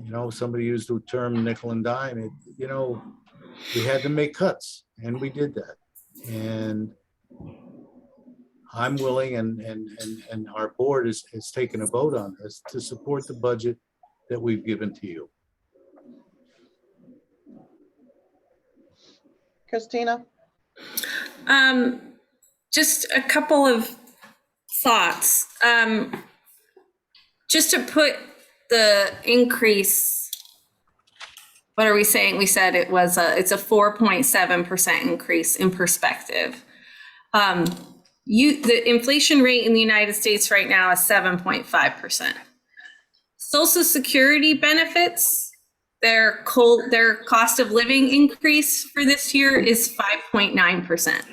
you know, somebody used the term nickel and dime. We had to make cuts, and we did that. And I'm willing, and our board has taken a vote on this to support the budget that we've given to you. Christina? Just a couple of thoughts. Just to put the increase, what are we saying? We said it's a 4.7% increase in perspective. The inflation rate in the United States right now is 7.5%. Social Security benefits, their cost of living increase for this year is 5.9%.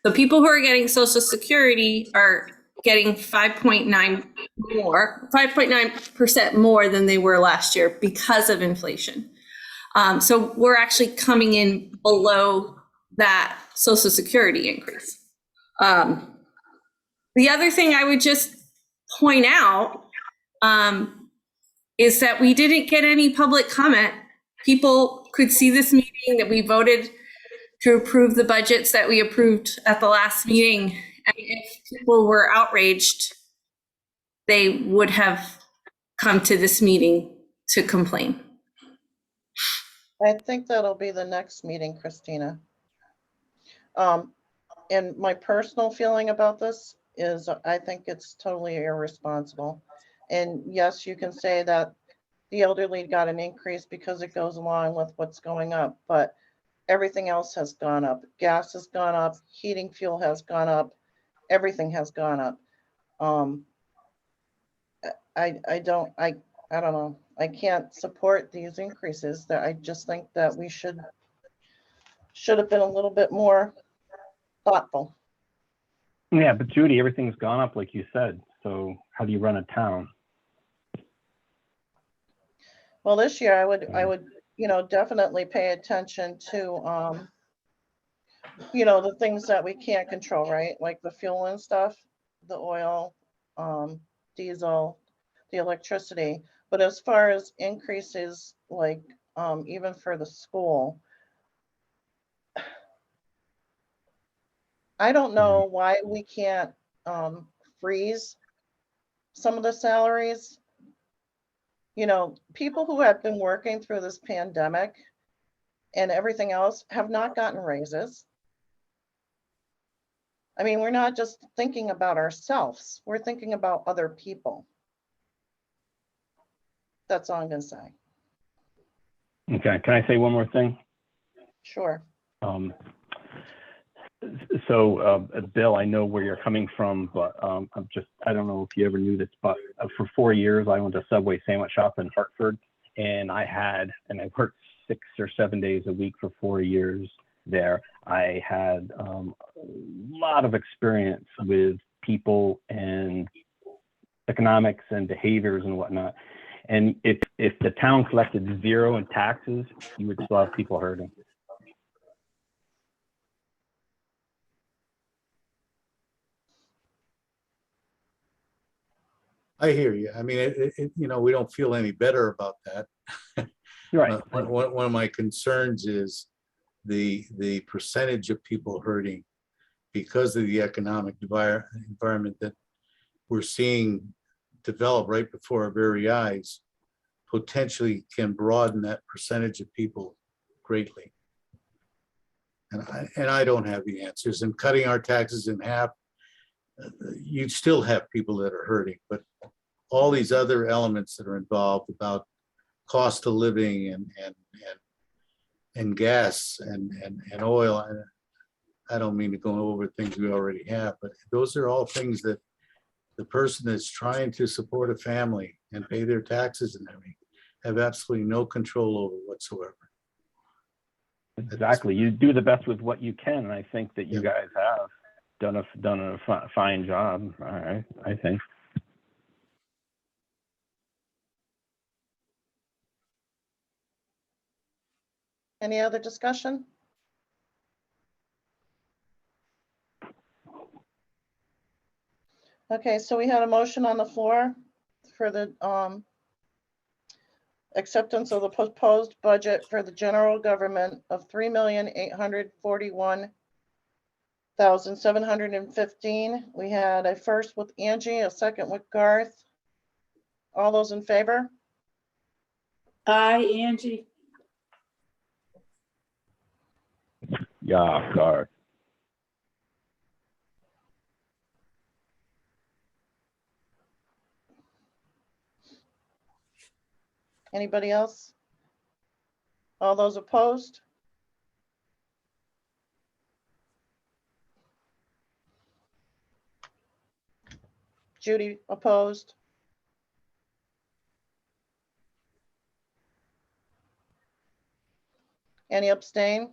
So people who are getting Social Security are getting 5.9% more than they were last year because of inflation. So we're actually coming in below that Social Security increase. The other thing I would just point out is that we didn't get any public comment. People could see this meeting, that we voted to approve the budgets that we approved at the last meeting. And if people were outraged, they would have come to this meeting to complain. I think that'll be the next meeting, Christina. And my personal feeling about this is I think it's totally irresponsible. And yes, you can say that the elderly got an increase because it goes along with what's going up, but everything else has gone up. Gas has gone up, heating fuel has gone up, everything has gone up. I don't know. I can't support these increases. That I just think that we should have been a little bit more thoughtful. Yeah, but Judy, everything's gone up like you said. So how do you run a town? Well, this year I would, definitely pay attention to, the things that we can't control, right? Like the fuel and stuff, the oil, diesel, the electricity. But as far as increases, like even for the school, I don't know why we can't freeze some of the salaries. People who have been working through this pandemic and everything else have not gotten raises. I mean, we're not just thinking about ourselves, we're thinking about other people. That's all I'm gonna say. Okay, can I say one more thing? Sure. Bill, I know where you're coming from, but I don't know if you ever knew this, but for 4 years, I went to Subway sandwich shop in Hartford, and I worked 6 or 7 days a week for 4 years there. I had a lot of experience with people and economics and behaviors and whatnot. And if the town collected zero in taxes, you would still have people hurting. I hear you. I mean, we don't feel any better about that. Right. One of my concerns is the percentage of people hurting because of the economic environment that we're seeing develop right before our very eyes, potentially can broaden that percentage of people greatly. And I don't have the answers. And cutting our taxes in half, you'd still have people that are hurting, but all these other elements that are involved about cost of living and gas and oil. I don't mean to go over things we already have, but those are all things that the person that's trying to support a family and pay their taxes and everything have absolutely no control over whatsoever. Exactly. You do the best with what you can, and I think that you guys have done a fine job. All right, I think. Any other discussion? Okay, so we had a motion on the floor for the acceptance of the proposed budget for the general government of $3,841,715. We had a first with Angie, a second with Garth. All those in favor? Aye, Angie. Yeah, Garth. Anybody else? All those opposed? Judy opposed. Any abstain?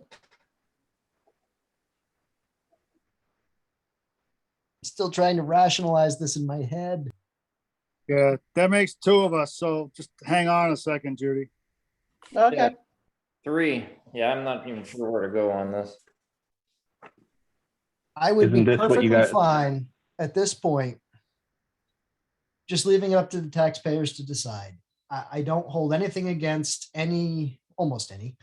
Still trying to rationalize this in my head. Yeah, that makes two of us, so just hang on a second, Judy. Okay, Yeah. 3. Yeah, I'm not even sure where to go on this. I would be Isn't this what you perfectly got? fine at this point. Just leaving it up to the taxpayers to decide. I don't hold anything against almost any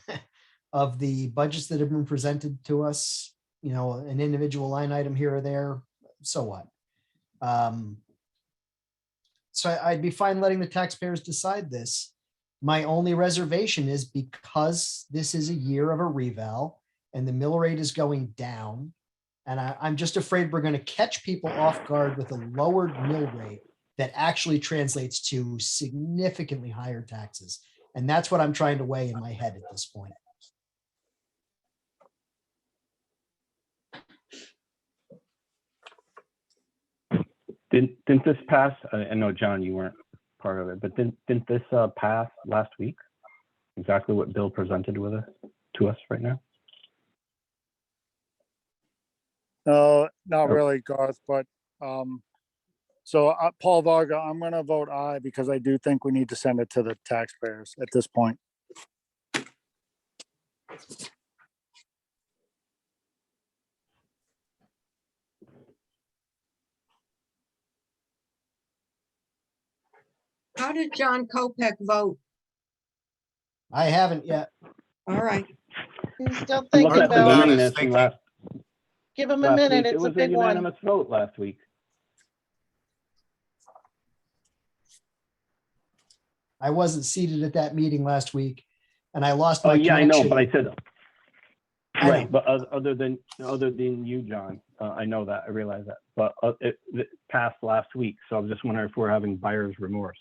of the budgets that have been presented to us, you know, an individual line item here or there, so what? So I'd be fine letting the taxpayers decide this. My only reservation is because this is a year of a reval and the mill rate is going down. And I'm just afraid we're going to catch people off guard with a lowered mill rate that actually translates to significantly higher taxes. And that's what I'm trying to weigh in my head at this point. Didn't this pass? I know, John, you weren't part of it, but didn't this pass last week? Exactly what Bill presented with us to us right now? No, not really, Garth, but, so Paul Varga, I'm gonna vote aye because I do think we need to send it to the taxpayers at this point. How did John Kopek vote? I haven't yet. All right. he's still I'm thinking looking at the about meeting it. minutes from last Give him a week. minute, It it's a was a big one. unanimous vote last week. I wasn't seated at that meeting last week and I lost Oh, my yeah, I know, connection. but I said, I right, know. but other than you, John, I know that, I realize that, but it passed last week. So I'm just wondering if we're having buyer's remorse.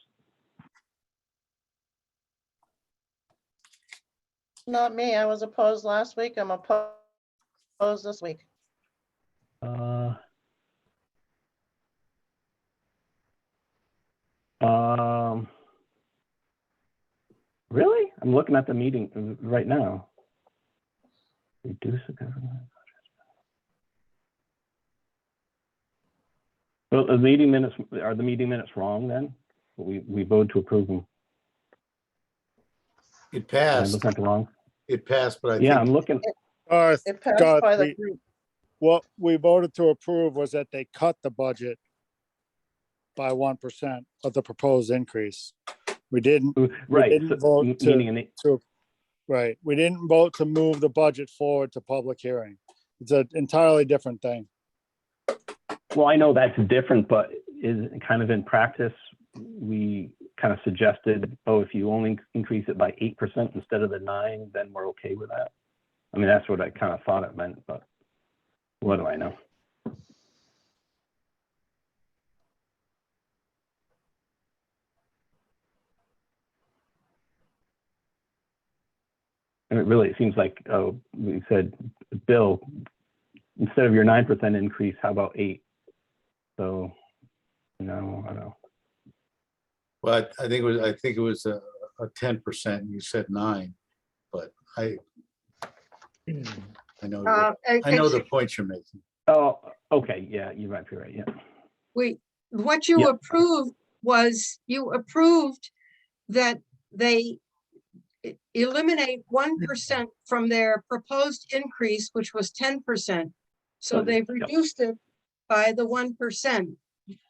Not me, I was opposed last week, I'm opposed this week. Really? I'm looking at the meeting right now. Reduce the government. Well, the meeting minutes, are the meeting minutes wrong then? We voted to approve them. It Am I passed. looking at the wrong? It passed, but I Yeah, think I'm looking. Garth, It passed Garth, by the group. what we voted to approve was that they cut the budget by 1% of the proposed increase. We didn't Right. didn't so vote meaning right. We didn't vote to move the budget forward to public hearing. It's an entirely different thing. well, I know that's different, but is kind of in practice, we kind of suggested, oh, if you only increase it by 8% instead of the 9, then we're okay with that. I mean, that's what I kind of thought it meant, but what do I know? And it seems like, oh, we said, Bill, instead of your 9% increase, how about 8? So, no, I don't know. But I think it was a 10%. You said 9, but I know the point you're making. Oh, okay, yeah, you might be right, yeah. What you Yep. approved was you approved that they eliminate 1% from their proposed increase, which was 10%. So they've reduced it by the 1%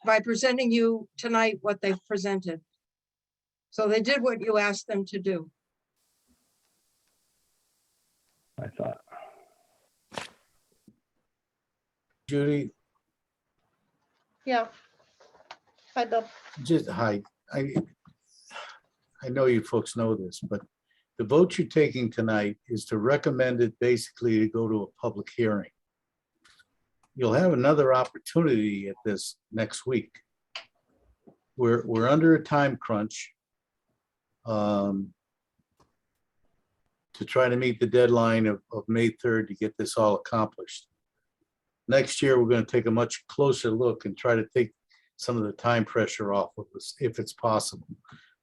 by presenting you tonight what they've presented. So they did what you asked them to do. I thought. Judy, Yeah. Hi, Bill. just hi. I know you folks know this, but the vote you're taking tonight is to recommend it basically to go to a public hearing. You'll have another opportunity at this next week. We're under a time crunch to try to meet the deadline of May 3rd to get this all accomplished. Next year, we're going to take a much closer look and try to take some of the time pressure off of us if it's possible.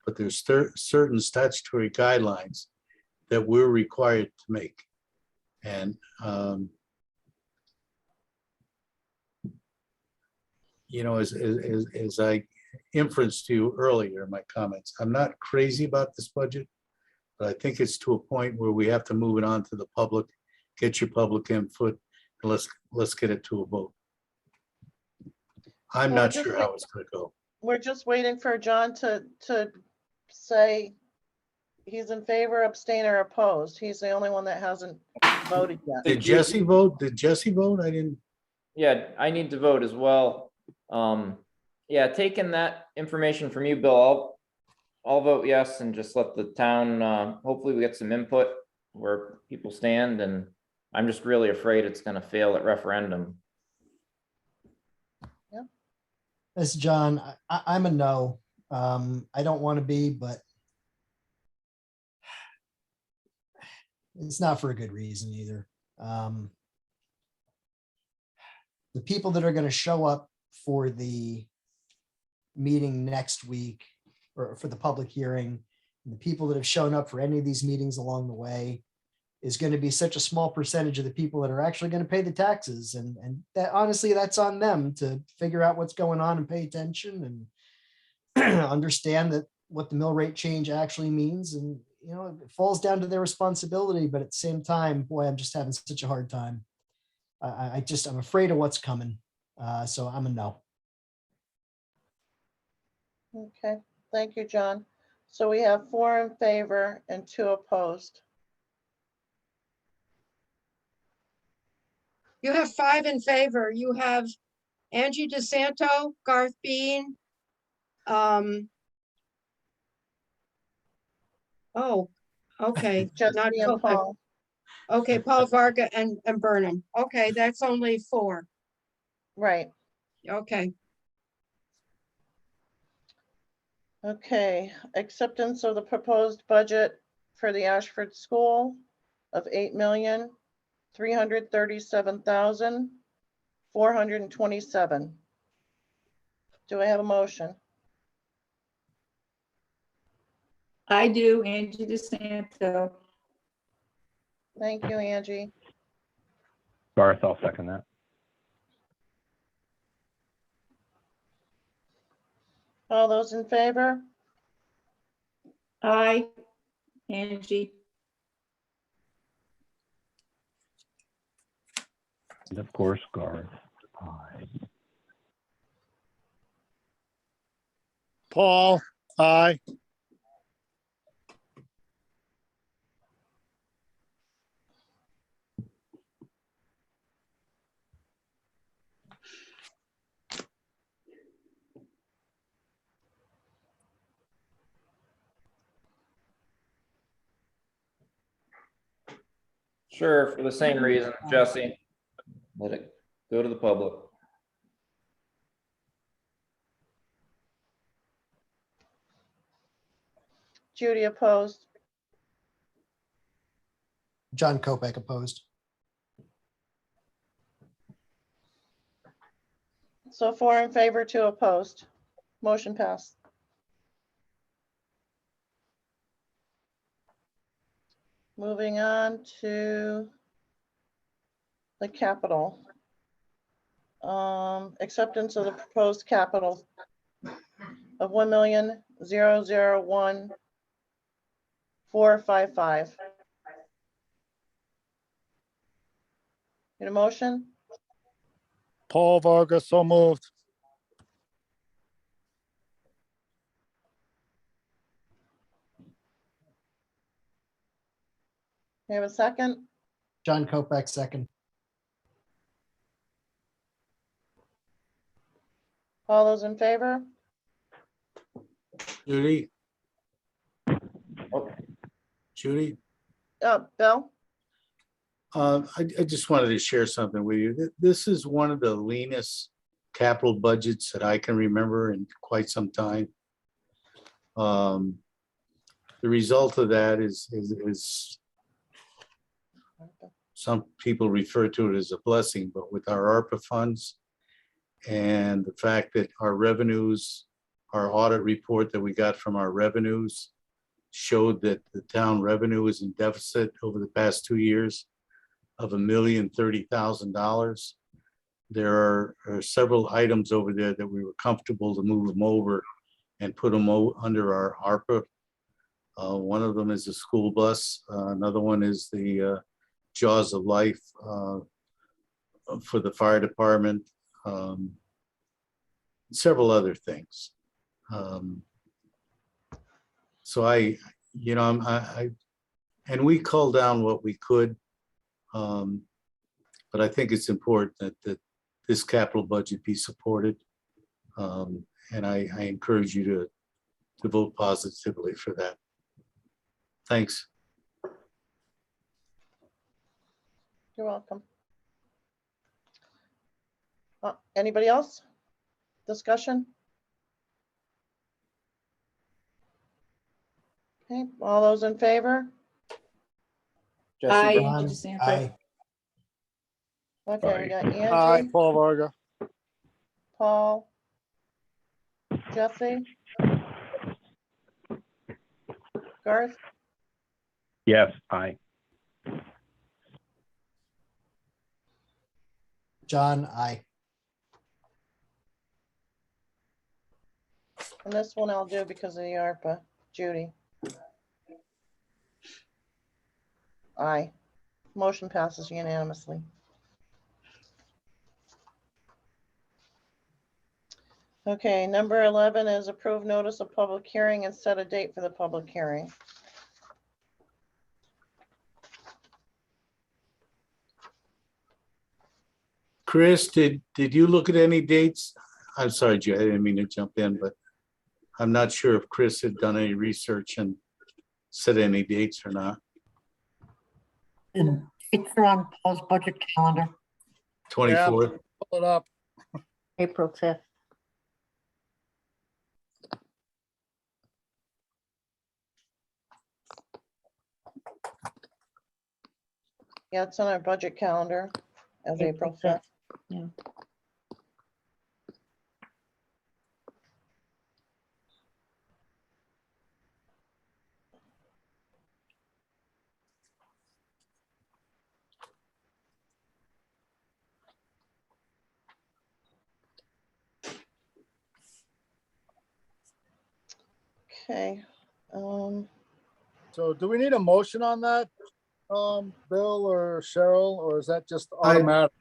But there's certain statutory guidelines that we're required to make. And, you know, as I inferenced to you earlier in my comments, I'm not crazy about this budget, but I think it's to a point where we have to move it on to the public, get your public input, and let's get it to a vote. I'm Well, not just sure how it's gonna go. We're just waiting for John to say he's in favor, abstain, or opposed. He's the only one that hasn't voted yet. Did Jesse vote? Did Jesse vote? I didn't. Yeah, I need to vote as well. Yeah, taking that information from you, Bill, I'll vote yes and just let the town, hopefully we get some input where people stand, and I'm just really afraid it's gonna fail at referendum. As John, I'm a no. I don't want to be, but it's not for a good reason either. The people that are going to show up for the meeting next week or for the public hearing, and the people that have shown up for any of these meetings along the way is going to be such a small percentage of the people that are actually going to pay the taxes. And that honestly, that's on them to figure out what's going on and pay attention and understand that what the mill rate change actually means. And, you know, it falls down to their responsibility, but at the same time, boy, I'm just having such a hard time. I'm afraid of what's coming. So I'm a no. Okay, thank you, John. So we have 4 in favor and 2 opposed. You have 5 in favor. You have Angie DeSanto, Garth Bean. Oh, okay. Just Not me and Kopic. Paul. Okay, Paul Varga and Burnham. Okay, that's only 4. Right. Okay. Okay, acceptance of the proposed budget for the Ashford School of $8,337,427. Do I have a motion? I do, Angie DeSanto. Thank you, Angie. Garth, I'll second that. All those in favor? Aye, Angie. And of course, Garth. Aye. Paul, aye. Sure, for the same reason, Jesse. Let it go to the public. Judy opposed. John Kopic opposed. So 4 in favor, 2 opposed. Motion passed. Moving on to the capital. Acceptance of the proposed capital of $1,001,455. Need a motion? Paul Varga, so moved. You have a second? John Kopic, second. All those in favor? Judy? Oh. Judy? Bill? I just wanted to share something with you. This is one of the leanest capital budgets that I can remember in quite some time. The result of that is some people refer to it as a blessing, but with our ARPA funds And the fact that our revenues, our audit report that we got from our revenues showed that the town revenue is in deficit over the past 2 years of $1,030,000. There are several items over there that we were comfortable to move them over and put them under our ARPA. One of them is the school bus. Another one is the Jaws of Life for the fire department. Several other things. So and we culled down what we could. But I think it's important that this capital budget be supported. And I encourage you to vote positively for that. Thanks. You're welcome. Anybody else? Discussion? Okay, all those in favor? Jesse, Aye, vote. Angie DeSanto. Aye. Okay, we got Aye, Angie, Paul Varga. Paul, Jesse, Garth, Yes, aye. John, aye. and this one I'll do because of the ARPA. Judy. Aye. Motion passes unanimously. Okay, number 11 is approved notice of public hearing and set a date for the public hearing. Chris, did you look at any dates? I'm sorry, Jay, I didn't mean to jump in, but I'm not sure if Chris had done any research and set any dates or not. And it's on Paul's budget calendar. 24th. Pull it up. April 5th. Yeah, it's on our budget calendar as April 5th. Yeah. Okay. So do we need a motion on that, Bill or Cheryl, or is that just automatic?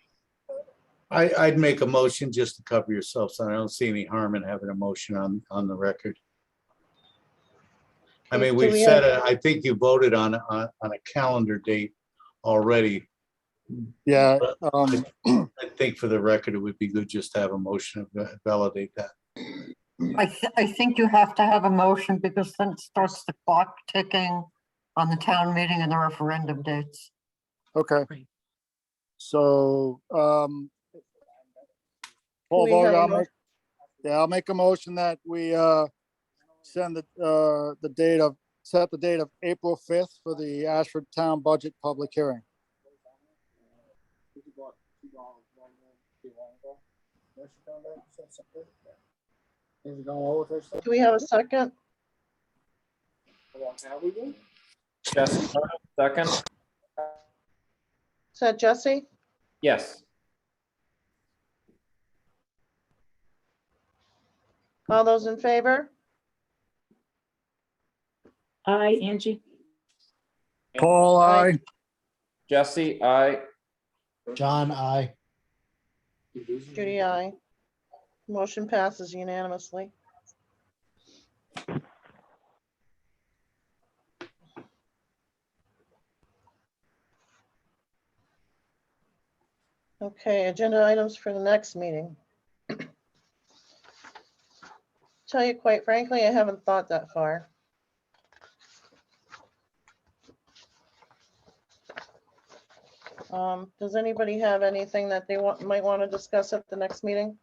I'd make a motion just to cover yourself, so I don't see any harm in having a motion on the record. I mean, we've said it, I think you voted on a calendar date already. Yeah. I think for the record, it would be good just to have a motion to validate that. I think you have to have a motion because then it starts the clock ticking on the town meeting and the referendum dates. Okay. Right. So, Paul we have Varga, I'll make a motion that we send the date of, set the date of April 5th for the Ashford Town Budget Public Hearing. Do we have a second? Jesse, second? Is that Jesse? Yes. All those in favor? Aye, Angie. Paul, aye. Jesse, aye. John, aye. Judy, aye. Motion passes unanimously. Okay, agenda items for the next meeting. Tell you quite frankly, I haven't thought that far. Does anybody have anything that they might want to discuss at the next meeting?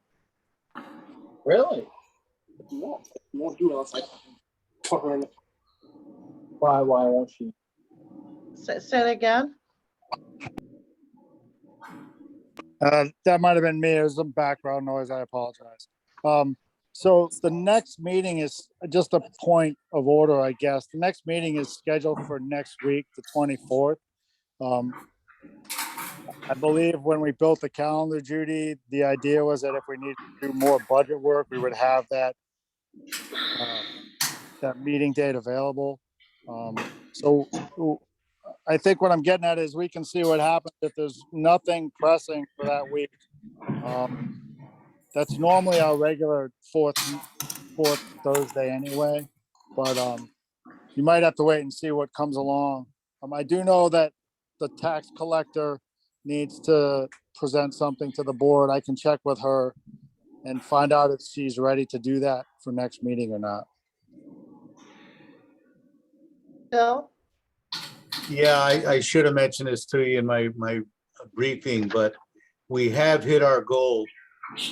Really? You won't do it unless I put her in. Why won't she? Say it again. That might have been me. There's some background noise. I apologize. So the next meeting is just a point of order, I guess. The next meeting is scheduled for next week, the 24th. I believe when we built the calendar, Judy, the idea was that if we need to do more budget work, we would have that meeting date available. So I think what I'm getting at is we can see what happens if there's nothing pressing for that week. That's normally our regular fourth Thursday anyway, but you might have to wait and see what comes along. I do know that the tax collector needs to present something to the board. I can check with her and find out if she's ready to do that for next meeting or not. Bill? Yeah, I should have mentioned this to you in my briefing, but we have hit our goal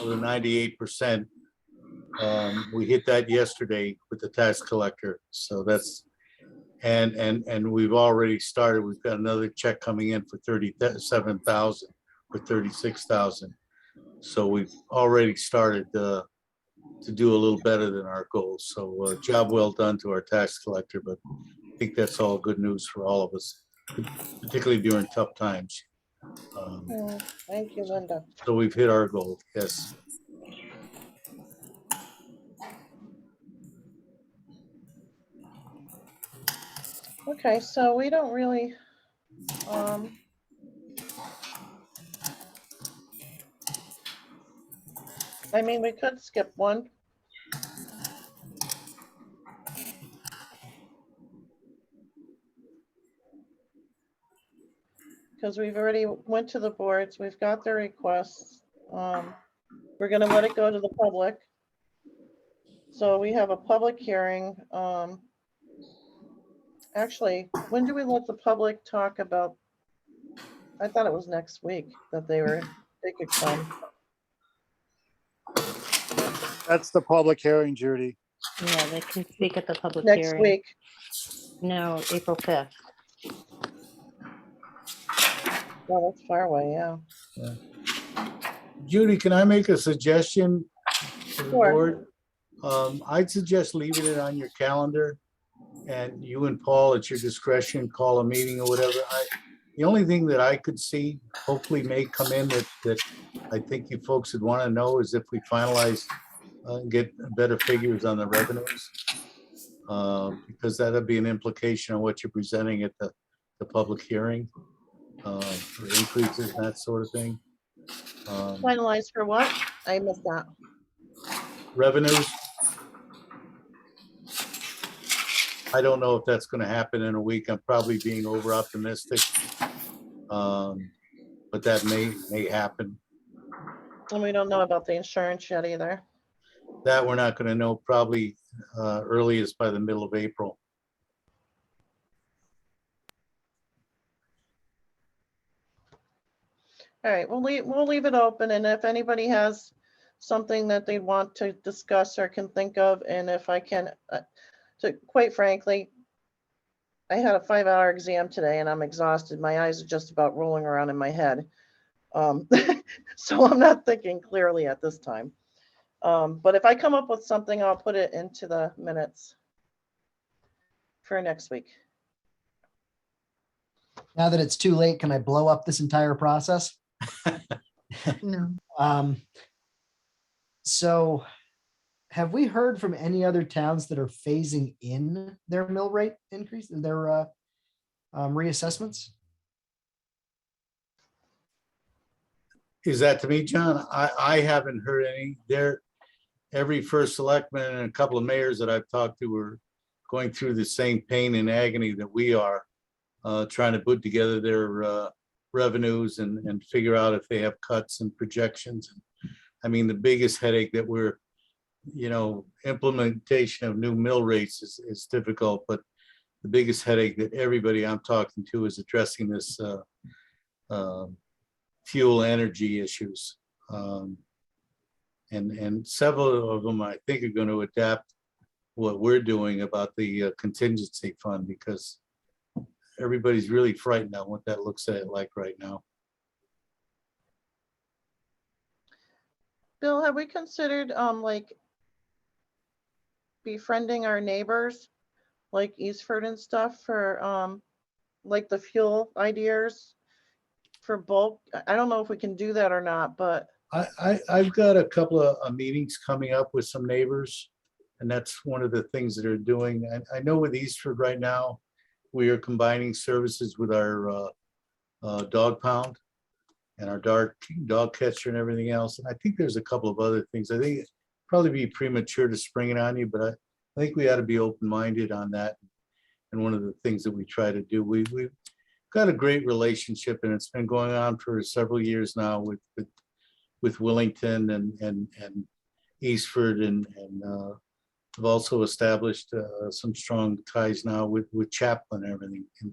of the 98%. We hit that yesterday with the tax collector. So that's, and we've already started. We've got another check coming in for 37,000 or 36,000. So we've already started to do a little better than our goals. So job well done to our tax collector, but I think that's all good news for all of us, particularly during tough times. Thank you, Linda. So we've hit our goal, yes. Okay, so we don't really, I mean, we could skip one. Because we've already went to the boards, we've got their requests. We're gonna let it go to the public. So we have a public hearing. Actually, when do we let the public talk about? I thought it was next week that they could come. That's the public hearing, Judy. Yeah, they can speak at the public Next hearing. week. No, April 5th. Well, that's far away, yeah. Judy, can I make a suggestion to the Sure. board? I'd suggest leaving it on your calendar, and you and Paul at your discretion call a meeting or whatever. The only thing that I could see hopefully may come in that I think you folks would want to know is if we finalize and get better figures on the revenues. Because that'd be an implication of what you're presenting at the public hearing, for increases and that sort of thing. Finalized for what? I missed that. Revenues. I don't know if that's going to happen in a week. I'm probably being over optimistic, but that may happen. And we don't know about the insurance yet either. That we're not going to know probably earliest by the middle of April. All right, we'll leave it open, and if anybody has something that they want to discuss or can think of, and if I can, quite frankly, I had a 5-hour exam today and I'm exhausted. My eyes are just about rolling around in my head. So I'm not thinking clearly at this time. But if I come up with something, I'll put it into the minutes for next week. Now that it's too late, can I blow up this entire process? No. So have we heard from any other towns that are phasing in their mill rate increase, their reassessments? Is that to me, John? I haven't heard any. Every first selectman and a couple of mayors that I've talked to are going through the same pain and agony that we are, trying to put together their revenues and figure out if they have cuts and projections. I mean, the biggest headache that we're, implementation of new mill rates is difficult, but the biggest headache that everybody I'm talking to is addressing this fuel energy issues. And several of them, I think, are going to adapt what we're doing about the contingency fund, because everybody's really frightened on what that looks like right now. Bill, have we considered, like befriending our neighbors, like Eastford and stuff for, like the fuel ideas for bulk? I don't know if we can do that or not, but I've got a couple of meetings coming up with some neighbors. And that's one of the things that are doing. I know with Eastford right now, we are combining services with our dog pound and our dog catcher and everything else. And I think there's a couple of other things. I think it'd probably be premature to spring it on you, but I think we ought to be open-minded on that. And one of the things that we try to do, we've got a great relationship, and it's been going on for several years now with Willington and Eastford, and we've also established some strong ties now with Chaplin and everything. And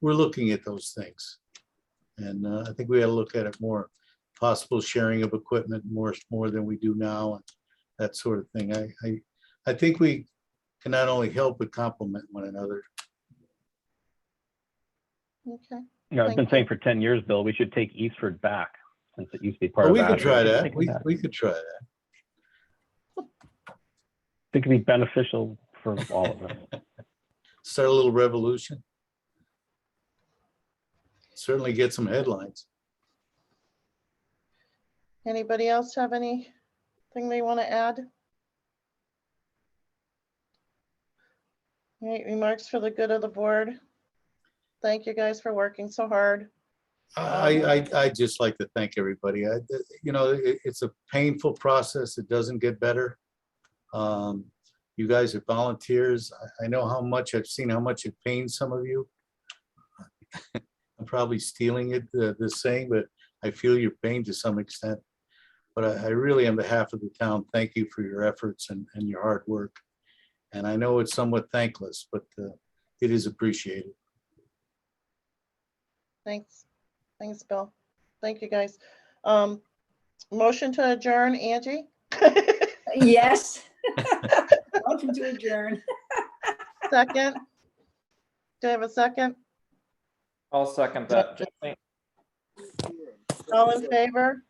we're looking at those things. And I think we got to look at it more, possible sharing of equipment more than we do now, and that sort of thing. I think we can not only help but complement one another. okay. You know, I've Thank been you. saying for 10 years, Bill, we should take Eastford back since it used to be part Oh, of. we could Ashford. try We should that. take it We back. could try that. I think it'd be beneficial for all of us. Start a little revolution. Certainly get some headlines. Anybody else have anything they want to add? All right, remarks for the good of the board. Thank you guys for working so hard. I just like to thank everybody. You know, it's a painful process. It doesn't get better. You guys are volunteers. I know how much I've seen, how much it pains some of you. I'm probably stealing it the same, but I feel your pain to some extent. But I really, on behalf of the town, thank you for your efforts and your hard work. And I know it's somewhat thankless, but it is appreciated. Thanks. Thanks, Bill. Thank you, guys. Motion to adjourn, Angie? Yes. Motion to adjourn. Second? Do I have a second? I'll second that. All in favor?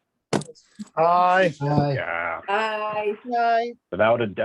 Aye. Yeah, Aye. Aye. without a doubt.